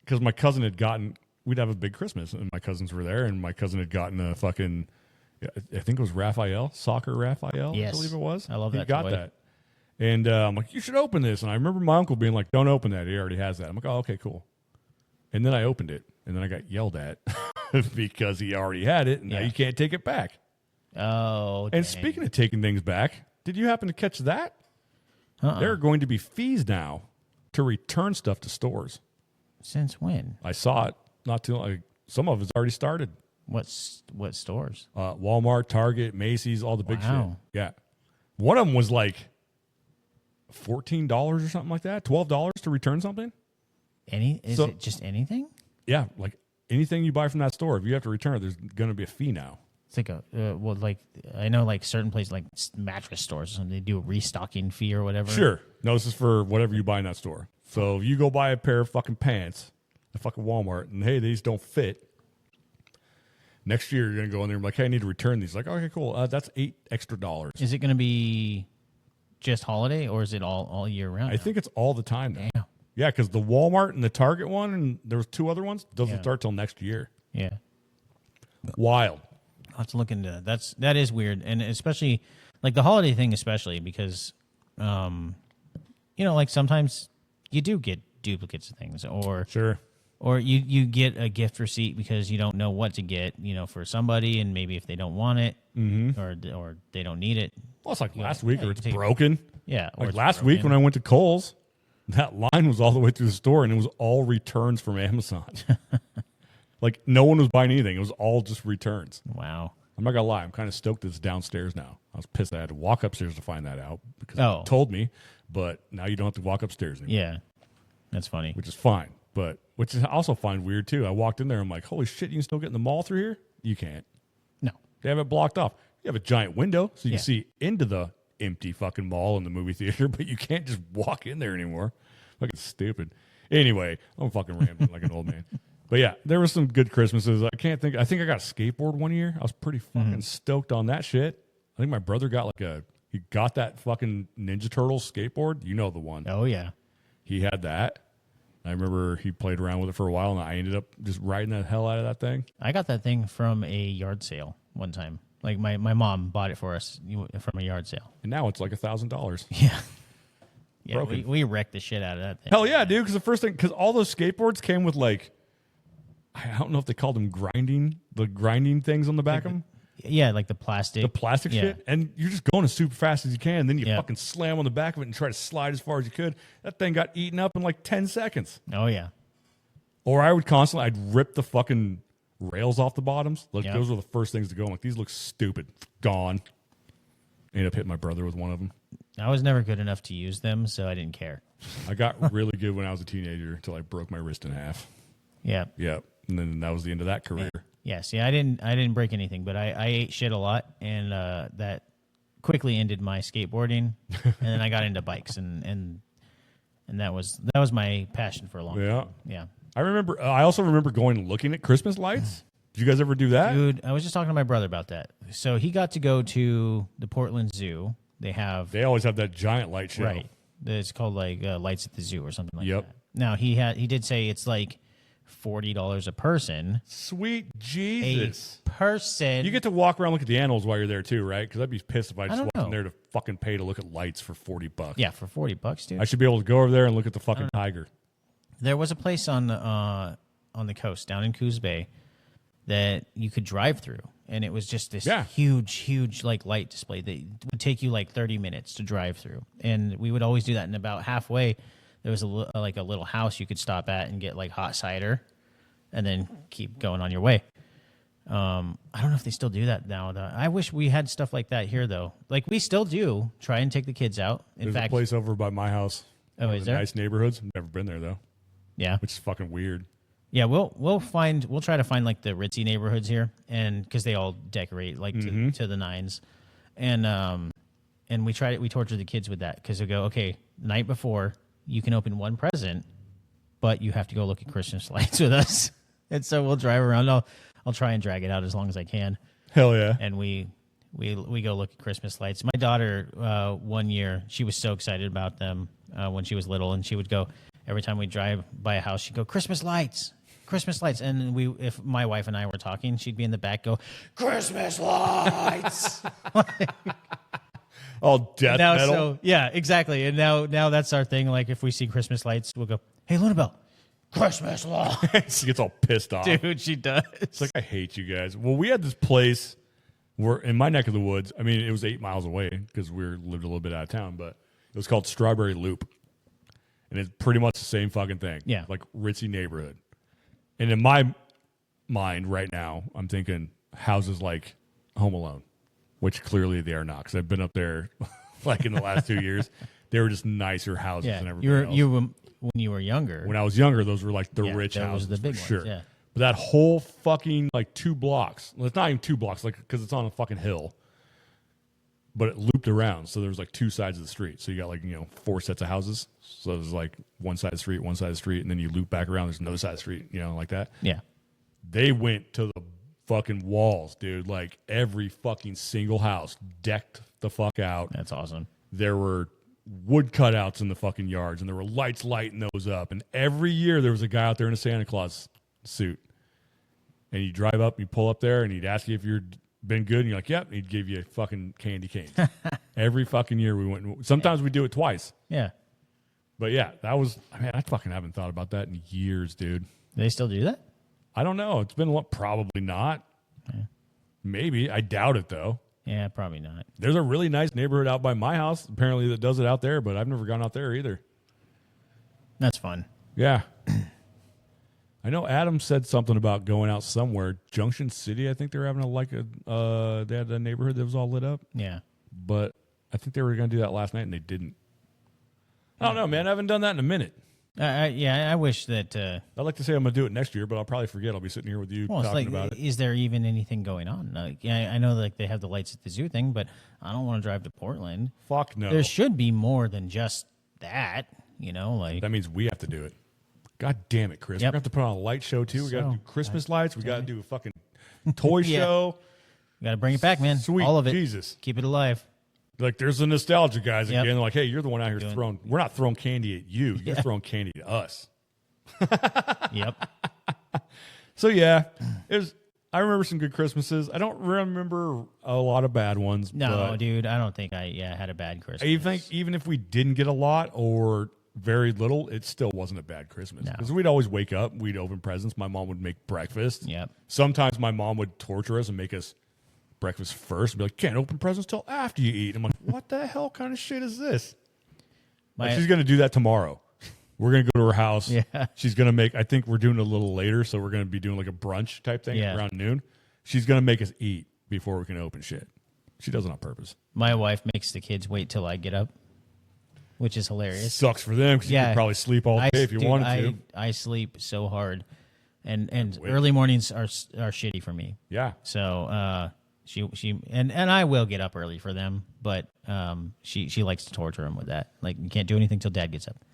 Because my cousin had gotten, we'd have a big Christmas, and my cousins were there, and my cousin had gotten a fucking, I think it was Raphael, Soccer Raphael, Yes. I believe it was. I love he that got toy. that. And I'm like, you should open this. And I remember my uncle being like, don't open that. He already has that. I'm like, oh, okay, cool. And then I opened it, and then I got yelled at because he already had it, and now you can't take it back. Oh, and dang. speaking of taking things back, did you happen to catch that? There are going to be fees now to return stuff to stores. Since when? I saw it not too long. Some of it's already started. What stores? Walmart, Target, Macy's, all the big shit. Wow. Yeah. One of them was like $14 or something like that. $12 to return something. Is it just anything? Yeah, like anything you buy from that store, if you have to return it, there's going to be a fee now. It's like I know like certain places like mattress stores or something, they do a restocking fee or whatever. Sure. No, this is for whatever you buy in that store. So if you go buy a pair of fucking pants at fucking Walmart and hey, these don't fit, next year you're going to go in there and be like, hey, I need to return these. Like, okay, cool. That's $8 extra. Is it going to be just holiday or is it all year round? I think it's all the time now. Damn. Yeah, because the Walmart and the Target one, and there was two other ones, doesn't start till next year. Yeah. Wild. I'll have to look into that. That is weird. And especially like the holiday thing, especially because like sometimes you do get duplicates of things, or sure, or you get a gift receipt because you don't know what to get, for somebody, and maybe if they don't want it, or they don't need it. Well, it's like last week, or it's broken. Yeah, like last week when I went to Kohl's, that line was all the way through the store, and it was all returns from Amazon. Like, no one was buying anything. It was all just returns. Wow. I'm not going to lie. I'm kind of stoked that it's downstairs now. I was pissed I had to walk upstairs to find that out because they told me, but now you don't have to walk upstairs anymore. Yeah, that's funny. Which is fine, but which I also find weird, too. I walked in there, I'm like, holy shit, you can still get in the mall through here? You can't. No. They have it blocked off. You have a giant window, so you can see into the empty fucking mall in the movie theater, but you can't just walk in there anymore. Fucking stupid. Anyway, I'm fucking rambling like an old man. But yeah, there were some good Christmases. I think I got a skateboard one year. I was pretty fucking stoked on that shit. I think my brother got he got that fucking Ninja Turtles skateboard. You know the one. Oh, yeah. He had that. I remember he played around with it for a while, and I ended up just riding the hell out of that thing. I got that thing from a yard sale one time. Like, my mom bought it for us from a yard sale. And now it's like $1,000. Yeah. Yeah, we wrecked the shit out of that thing. Hell yeah, dude, because all those skateboards came with, like, I don't know if they called them grinding things on the back of them. Yeah, like the plastic. The plastic shit. And you're just going as super fast as you can. And then you fucking slam on the back of it and try to slide as far as you could. That thing got eaten up in like 10 seconds. Oh, yeah. Or I'd rip the fucking rails off the bottoms. Like, those were the first things to go. I'm like, these look stupid. Gone. Ended up hitting my brother with one of them. I was never good enough to use them, so I didn't care. I got really good when I was a teenager until I broke my wrist in half. Yeah. Yep. And then that was the end of that career. Yeah, see, I didn't break anything, but I ate shit a lot, and that quickly ended my skateboarding, and then I got into bikes, and that was my passion for a long time. Yeah. I also remember going and looking at Christmas lights. Did you guys ever do that? Dude, I was just talking to my brother about that. So he got to go to the Portland Zoo. They always have that giant light show. Right. It's called like Lights at the Zoo or something like that. Now he did say it's like $40 a person. Sweet Jesus. A person. You get to walk around, look at the animals while you're there too, right? Because I'd be pissed if I just walked in there to fucking pay to look at lights for $40. Yeah, for $40, dude. I should be able to go over there and look at the fucking tiger. There was a place on the coast down in Coos Bay that you could drive through, and it was just this huge like light display that would take you like 30 minutes to drive through. And we would always do that, and about halfway there was a little house you could stop at and get like hot cider and then keep going on your way. I don't know if they still do that now. I wish we had stuff like that here, though. Like, we still do try and take the kids out. There's a place over by my house. Oh, is there? Nice neighborhoods. Never been there, though. Yeah. Which is fucking weird. Yeah, we'll try to find like the ritzy neighborhoods here, and because they all decorate like to the nines, and we torture the kids with that because they go, okay, night before you can open one present, but you have to go look at Christmas lights with us, and so we'll drive around. I'll try and drag it out as long as I can. Hell yeah! And we go look at Christmas lights. My daughter, one year, she was so excited about them when she was little, and she would go every time we drive by a house. She'd go, Christmas lights. And if my wife and I were talking, she'd be in the back, go, Christmas lights. All death metal. So, yeah, exactly. And now that's our thing. Like, if we see Christmas lights, we'll go, hey, Lunabelle, Christmas lights. She gets all pissed off. Dude, she does. It's like, I hate you guys. Well, we had this place where in my neck of the woods, I mean, it was 8 miles away because we lived a little bit out of town, but it was called Strawberry Loop. And it's pretty much the same fucking thing. Yeah. Like, ritzy neighborhood. And in my mind right now, I'm thinking houses like Home Alone, which clearly they are not, because I've been up there like in the last 2 years. They were just nicer houses than everybody else. When you were younger. When I was younger, those were like the rich houses, the big for ones, sure. But that whole fucking like 2 blocks, well, it's not even 2 blocks, like because it's on a fucking hill, but it looped around. So there was like 2 sides of the street. So you got like, 4 sets of houses. So there's like one side of the street, and then you loop back around. There's another side of the street, like that. Yeah. They went to the fucking walls, dude. Like every fucking single house decked the fuck out. That's awesome. There were wood cutouts in the fucking yards, and there were lights lighting those up. And every year there was a guy out there in a Santa Claus suit. And you drive up, you pull up there, and he'd ask you if you're been good, and you're like, yep, he'd give you fucking candy canes. Every fucking year we went. Sometimes we do it twice. Yeah. But yeah, that was, man, I fucking haven't thought about that in years, dude. Do they still do that? I don't know. It's been a lot, probably not. Yeah. Maybe. I doubt it, though. Yeah, probably not. There's a really nice neighborhood out by my house, apparently, that does it out there, but I've never gone out there either. That's fun. Yeah. I know Adam said something about going out somewhere. Junction City, I think they were having they had a neighborhood that was all lit up. Yeah. But I think they were going to do that last night, and they didn't. I don't know, man. I haven't done that in a minute. I wish that... I'd like to say I'm going to do it next year, but I'll probably forget. I'll be sitting here with you talking about it. Is there even anything going on? Like, I know like they have the lights at the zoo thing, but I don't want to drive to Portland. Fuck no. There should be more than just that, like... That means we have to do it. God damn it, Chris. Yep. We're going to have to put on a light show, too. We got to do Christmas lights. We got to do a fucking toy show. You got to bring it back, man. Sweet All of it. Jesus. Keep it alive. Like, there's the nostalgia guys Yep. again. They're like, hey, you're the one out here throwing... We're not throwing candy at you. You're throwing candy to us. Yep. So, yeah. I remember some good Christmases. I don't remember a lot of bad ones. No, dude. I don't think I had a bad Christmas. I think even if we didn't get a lot or very little, it still wasn't a bad Christmas. Because we'd always wake up, we'd open presents. My mom would make breakfast. Yep. Sometimes my mom would torture us and make us breakfast first and be like, can't open presents till after you eat. I'm like, what the hell kind of shit is this? Like, she's going to do that tomorrow. We're going to go to her house. Yeah. She's going to make, I think we're doing it a little later, so we're going to be doing like a brunch type thing around noon. She's going to make us eat before we can open shit. She does it on purpose. My wife makes the kids wait till I get up, which is hilarious. Sucks for them because you could probably sleep all day if you wanted to. I sleep so hard, and early mornings are shitty for me. Yeah. So she and I will get up early for them, but she likes to torture them with that. Like, you can't do anything till Dad gets up.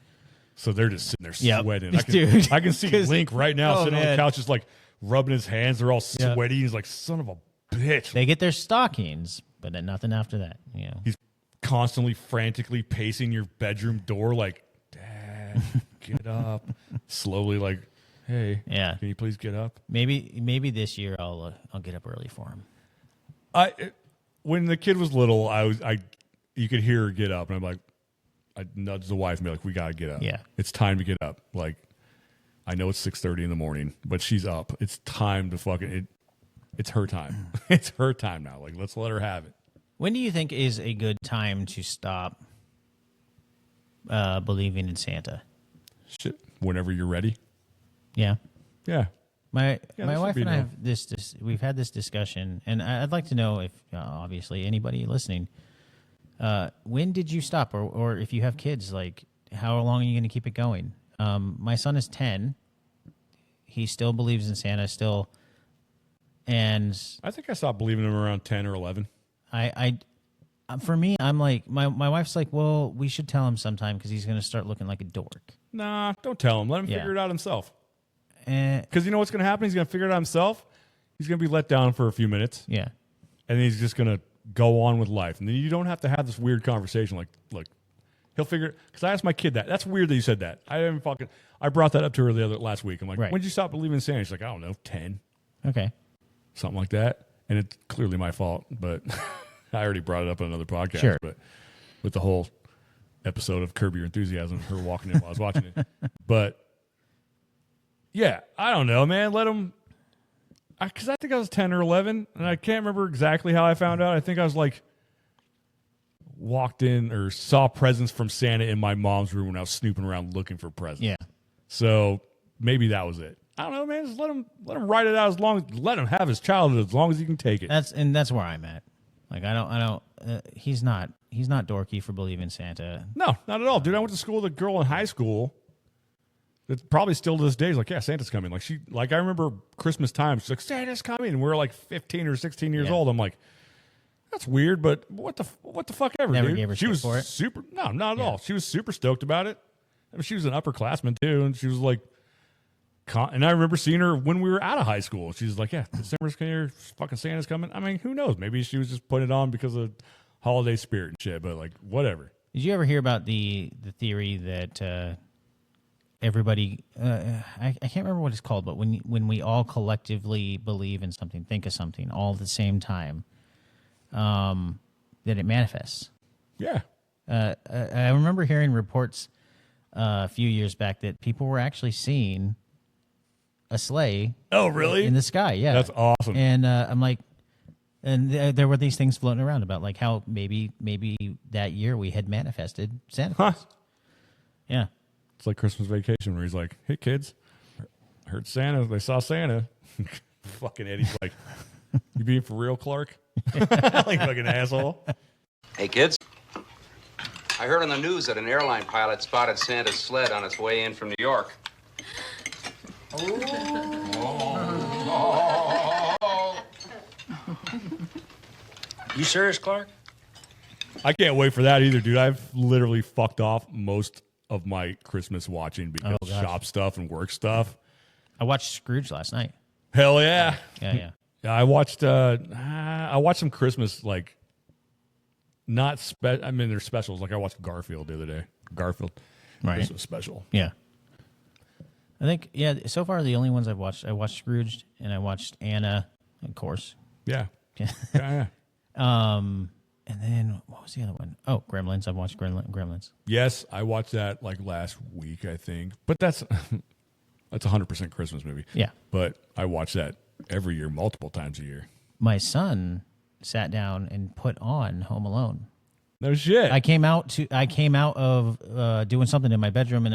So they're just sitting there sweating. Dude. I can see Link right now sitting on the couch just like rubbing his hands. They're all sweaty. He's like, son of a bitch. They get their stockings, but then nothing after that. He's constantly frantically pacing your bedroom door like, Dad, get up. Slowly like, hey, can you please get up? Maybe this year I'll get up early for him. When the kid was little, you could hear her get up, and I'm like, I nudged the wife and be like, we got to get up. Yeah. It's time to get up. Like, I know it's 6:30 in the morning, but she's up. It's time to fucking, it's her time. It's her time now. Like, let's let her have it. When do you think is a good time to stop believing in Santa? Shit. Whenever you're ready. Yeah. Yeah. My wife and I have we've had this discussion, and I'd like to know if, obviously, anybody listening, when did you stop? Or if you have kids, like, how long are you going to keep it going? My son is 10. He still believes in Santa still. And I think I stopped believing in him around 10 or 11. For me, I'm like, my wife's like, well, we should tell him sometime because he's going to start looking like a dork. Nah, don't tell him. Let him figure it out himself. Because you know what's going to happen? He's going to figure it out himself. He's going to be let down for a few minutes. Yeah. And then he's just going to go on with life. And then you don't have to have this weird conversation like, look, he'll figure it. Because I asked my kid that. That's weird that you said that. I brought that up to her last week. I'm like, when did you stop believing in Santa? She's like, I don't know, 10. Okay. Something like that. And it's clearly my fault, but I already brought it up on another podcast. Sure. But with the whole episode of Curb Your Enthusiasm, her walking in while I was watching it. But yeah, I don't know, man. Let him. Because I think I was 10 or 11, and I can't remember exactly how I found out. I think I was like, walked in or saw presents from Santa in my mom's room when I was snooping around looking for presents. Yeah. So maybe that was it. I don't know, man. Just let him ride it out let him have his childhood as long as he can take it. That's where I'm at. Like, I don't. He's not dorky for believing in Santa. No, not at all, dude. I went to school with a girl in high school that probably still to this day is like, yeah, Santa's coming. Like I remember Christmas time. She's like, Santa's coming, and we're like 15 or 16 years old. I'm like, that's weird, but what the fuck ever, Never dude. gave her She shit was for it? super. No, not at all. She was super stoked about it. I mean, she was an upperclassman too, and she was like, and I remember seeing her when we were out of high school. She's like, yeah, December's here, fucking Santa's coming. I mean, who knows? Maybe she was just putting it on because of holiday spirit and shit, but like, whatever. Did you ever hear about the theory that everybody, I can't remember what it's called, but when we all collectively believe in something, think of something all at the same time, that it manifests. Yeah. I remember hearing reports a few years back that people were actually seeing a sleigh. Oh, really? In the sky, yeah. That's awesome. And I'm like, and there were these things floating around about like how maybe that year we had manifested Santa Claus. Yeah. It's like Christmas Vacation where he's like, hey, kids, heard Santa. They saw Santa. Fucking Eddie's like, you being for real, Clark? Like fucking asshole. Hey, kids. I heard on the news that an airline pilot spotted Santa's sled on its way in from New York. You serious, Clark? I can't wait for that either, dude. I've literally fucked off most of my Christmas watching because shop stuff and work stuff. I watched Scrooge last night. Hell yeah. Yeah. I watched some Christmas, like, I mean, there's specials. Like, I watched Garfield the other day. Garfield. Right. Christmas special. Yeah. I think, so far the only ones I watched Scrooge and I watched Anna, of course. Yeah. Yeah. And then what was the other one? Oh, Gremlins. I've watched Gremlins. Yes, I watched that like last week, I think. But that's 100% Christmas movie. Yeah. But I watch that every year, multiple times a year. My son sat down and put on Home Alone. No shit. I came out of doing something in my bedroom, and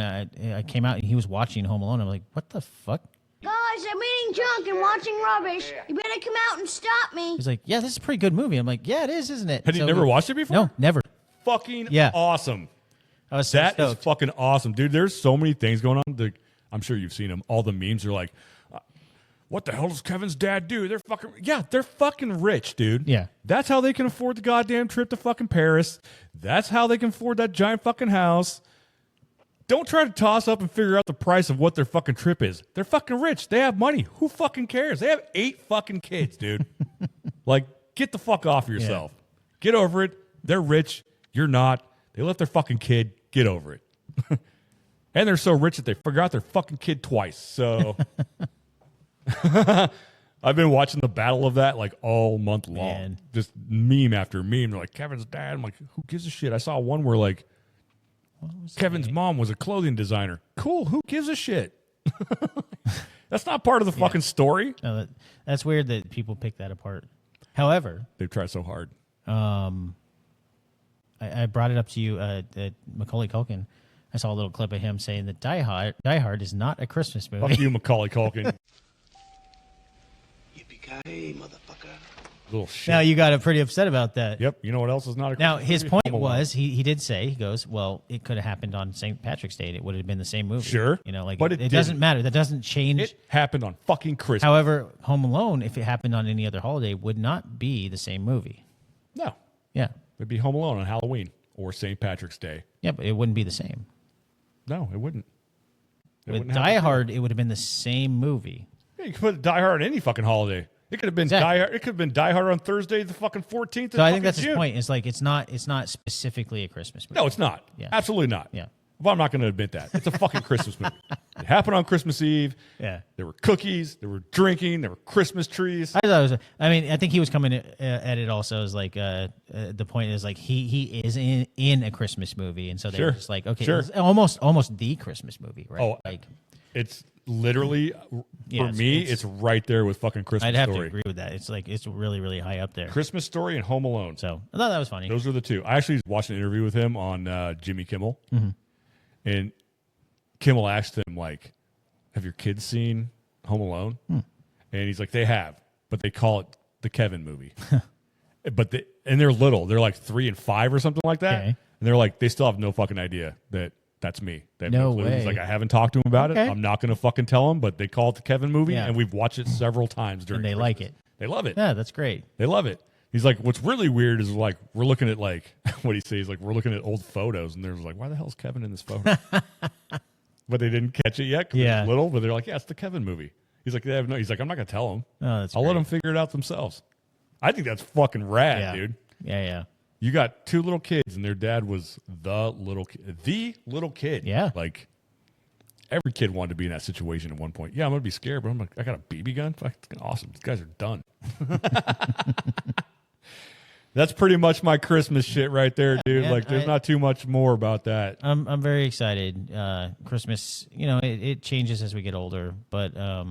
I came out and he was watching Home Alone. I'm like, what the fuck? Guys, I'm eating junk and watching rubbish. You better come out and stop me. He's like, yeah, this is a pretty good movie. I'm like, yeah, it is, isn't it? Had you never watched it before? No, never. Fucking Yeah. awesome. I was so That is stoked. fucking awesome, dude. There's so many things going on. I'm sure you've seen them. All the memes are like, what the hell does Kevin's dad do? They're fucking rich, dude. Yeah. That's how they can afford the goddamn trip to fucking Paris. That's how they can afford that giant fucking house. Don't try to toss up and figure out the price of what their fucking trip is. They're fucking rich. They have money. Who fucking cares? They have 8 fucking kids, dude. Like, get the fuck off of yourself. Yeah. Get over it. They're rich. You're not. They left their fucking kid. Get over it. And they're so rich that they forgot their fucking kid twice. So I've been watching the battle of that like all month long. Man. Just meme after meme. They're like, Kevin's dad. I'm like, who gives a shit? I saw one where like Kevin's mom was a clothing designer. Cool. Who gives a shit? That's not part of the fucking story. No, that's weird that people pick that apart. However, they've tried so hard. I brought it up to you, Macaulay Culkin. I saw a little clip of him saying that Die Hard is not a Christmas movie. Fuck you, Macaulay Culkin. Yippee-ki-yay, motherfucker. Little shit. Now you got pretty upset about that. Yep. You know what else is not a Christmas Now his movie? point Home Alone. was he did say, he goes, well, it could have happened on St. Patrick's Day. It would have been the same movie. Sure. You know, like But it it doesn't didn't. matter. That doesn't change. It happened on fucking Christmas. However, Home Alone, if it happened on any other holiday, would not be the same movie. No. Yeah. It'd be Home Alone on Halloween or St. Patrick's Day. Yeah, but it wouldn't be the same. No, it wouldn't. With Die Hard, it would have been the same movie. Yeah, you could put Die Hard on any fucking holiday. It could have been Exactly. Die Hard. It could have been Die Hard on Thursday, the fucking 14th. So I think that's his point. It's like it's not specifically a Christmas movie. No, it's not. Yeah. Absolutely not. Yeah. But I'm not going to admit that. It's a fucking Christmas movie. It happened on Christmas Eve. Yeah. There were cookies. There were drinking. There were Christmas trees. I thought it was. I mean, I think he was coming at it also as like the point is like he is in a Christmas movie, and so they were just like, okay, Sure. it's almost the Christmas movie, right? Oh, like it's literally Yeah, for me. It's right there with fucking Christmas I'd have Story. to agree with that. It's like it's really really high up there. Christmas Story and Home Alone. So I thought that was funny. Those are the two. I actually watched an interview with him on Jimmy Kimmel, and Kimmel asked him like, "Have your kids seen Home Alone?" And he's like, "They have, but they call it the Kevin movie." But they're little. They're like 3 and 5 or something like that. Okay. And they're like, they still have no fucking idea that that's me. They have No clue. way. He's like, I haven't talked to him about Okay. it. I'm not going to fucking tell him, but they call it the Kevin movie, Yeah. and we've watched it several times during And they Christmas. like it. They love it. Yeah, that's great. They love it. He's like, what's really weird is like, we're looking at like, what he says, like, we're looking at old photos, and there's like, why the hell is Kevin in this photo? But they didn't catch it yet because Yeah. it's little, but they're like, yeah, it's the Kevin movie. He's like, he's like, I'm not going to tell them. Oh, that's I'll let them figure it out themselves. I think that's fucking rad, Yeah. dude. Yeah. You got 2 little kids, and their dad was the little kid. Yeah. Like, Every kid wanted to be in that situation at one point. Yeah, I'm going to be scared, but I'm like, I got a BB gun? Fucking awesome. These guys are done. That's pretty much my Christmas shit right there, dude. Man, like, there's not too much more about that. I'm very excited. Christmas, it changes as we get older, but I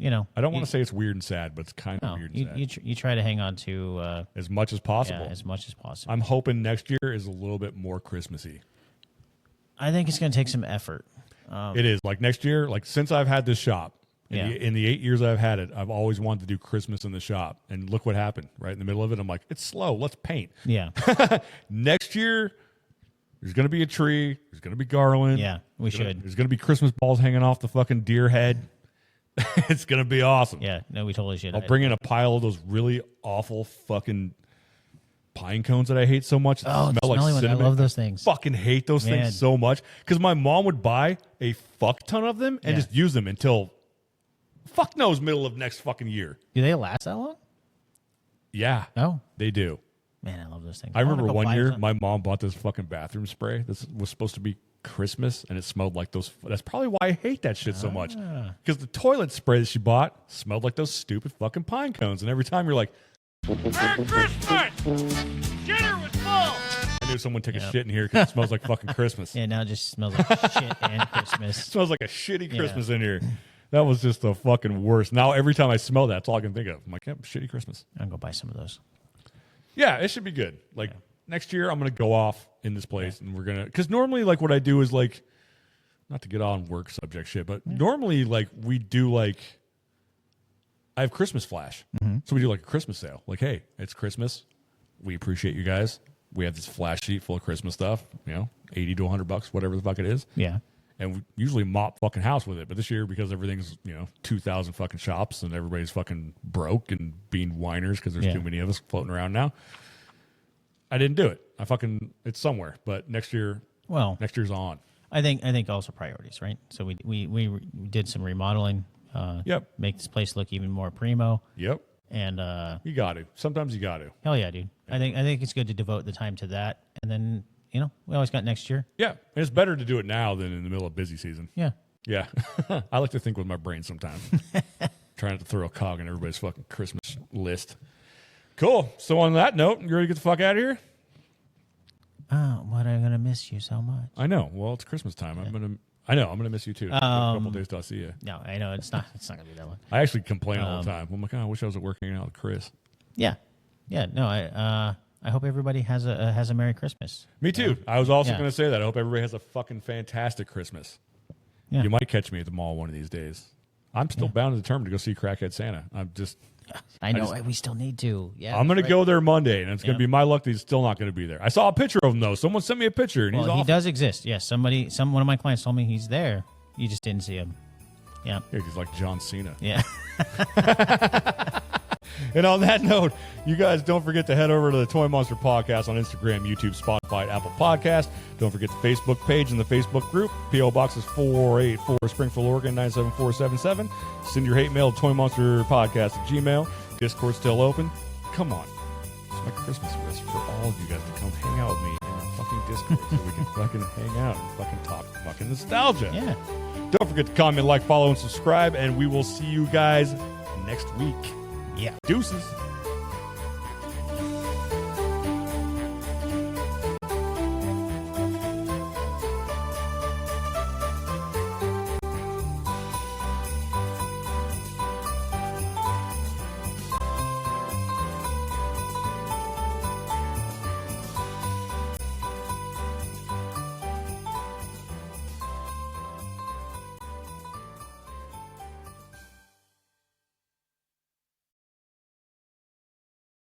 don't want to say it's weird and sad, but it's kind of weird and sad. You try to hang on to as much as possible. Yeah, as much as possible. I'm hoping next year is a little bit more Christmassy. I think it's going to take some effort. It is. Like next year, like since I've had this shop, in the 8 years I've had it, I've always wanted to do Christmas in the shop. And look what happened right in the middle of it. I'm like, it's slow. Let's paint. Yeah. Next year, there's going to be a tree. There's going to be garland. Yeah, we should. There's going to be Christmas balls hanging off the fucking deer head. It's going to be awesome. Yeah, no, we totally should. I'll bring in a pile of those really awful fucking pine cones that I hate so much. Oh, smell like cinnamon. I love those things. I fucking hate those things so much because my mom would buy a fuck ton of them and just use them until fuck knows middle of next fucking year. Do they last that long? Yeah. Oh, they do. Man, I love those things. I remember one year my mom bought this fucking bathroom spray. This was supposed to be Christmas and it smelled like those. That's probably why I hate that shit so much. Because the toilet spray that she bought smelled like those stupid fucking pine cones. And every time you're like, Merry Christmas! Dinner was full! I knew someone took a shit in here because it smells like fucking Christmas. Yeah, now it just smells like shit and Christmas. It smells like a shitty Christmas in here. That was just the fucking worst. Now every time I smell that, that's all I can think of. I'm like, yeah, shitty Christmas. I'm going to go buy some of those. Yeah, it should be good. Like next year, I'm going to go off in this place and we're going to, because normally like what I do is like, not to get on work subject shit, but normally like we do like, I have Christmas flash. So we do like a Christmas sale. Like, hey, it's Christmas. We appreciate you guys. We have this flash sheet full of Christmas stuff, $80 to $100, whatever the fuck it is. Yeah. And we usually mop fucking house with it. But this year, because everything's, 2,000 fucking shops and everybody's fucking broke and being whiners because there's too many of us floating around now, I didn't do it. It's somewhere. But next year's on. I think also priorities, right? So we did some remodeling. Yep. Make this place look even more primo. Yep. And you got to. Sometimes you got to. Hell yeah, dude. Yeah. I think it's good to devote the time to that. And then, we always got next year. Yeah. And it's better to do it now than in the middle of busy season. Yeah. Yeah. I like to think with my brain sometimes. Trying not to throw a cog in everybody's fucking Christmas list. Cool. So on that note, you ready to get the fuck out of here? Oh, but I'm going to miss you so much. I know. Well, it's Christmas time. Yeah. I'm going to miss you too. A couple days till I see you. No, I know. It's not going to be that one. I actually complain all the time. I'm like, I wish I was at work hanging out with Chris. Yeah. Yeah. No, I hope everybody has a Merry Christmas. Me too. I was also going to say that. I hope everybody has a fucking fantastic Christmas. Yeah. You might catch me at the mall one of these days. I'm still bound and determined to go see Crackhead Santa. I know. We still need to. Yeah. I'm going to go there Monday, and it's going to be my luck that he's still not going to be there. I saw a picture of him, though. Someone sent me a picture, and he's awesome. He does exist. Yes. One of my clients told me he's there. You just didn't see him. Yeah. Yeah, he's like John Cena. Yeah. And on that note, you guys don't forget to head over to the Toy Monster Podcast on Instagram, YouTube, Spotify, Apple Podcast. Don't forget the Facebook page and the Facebook group. P.O. Box is 484 Springfield, Oregon, 97477. Send your hate mail to toymonsterpodcast@gmail. Discord's still open. Come on. It's my Christmas wish for all of you guys to come hang out with me in the fucking Discord so we can fucking hang out and fucking talk fucking nostalgia. Yeah. Don't forget to comment, like, follow, and subscribe, and we will see you guys next week. Yeah. Deuces.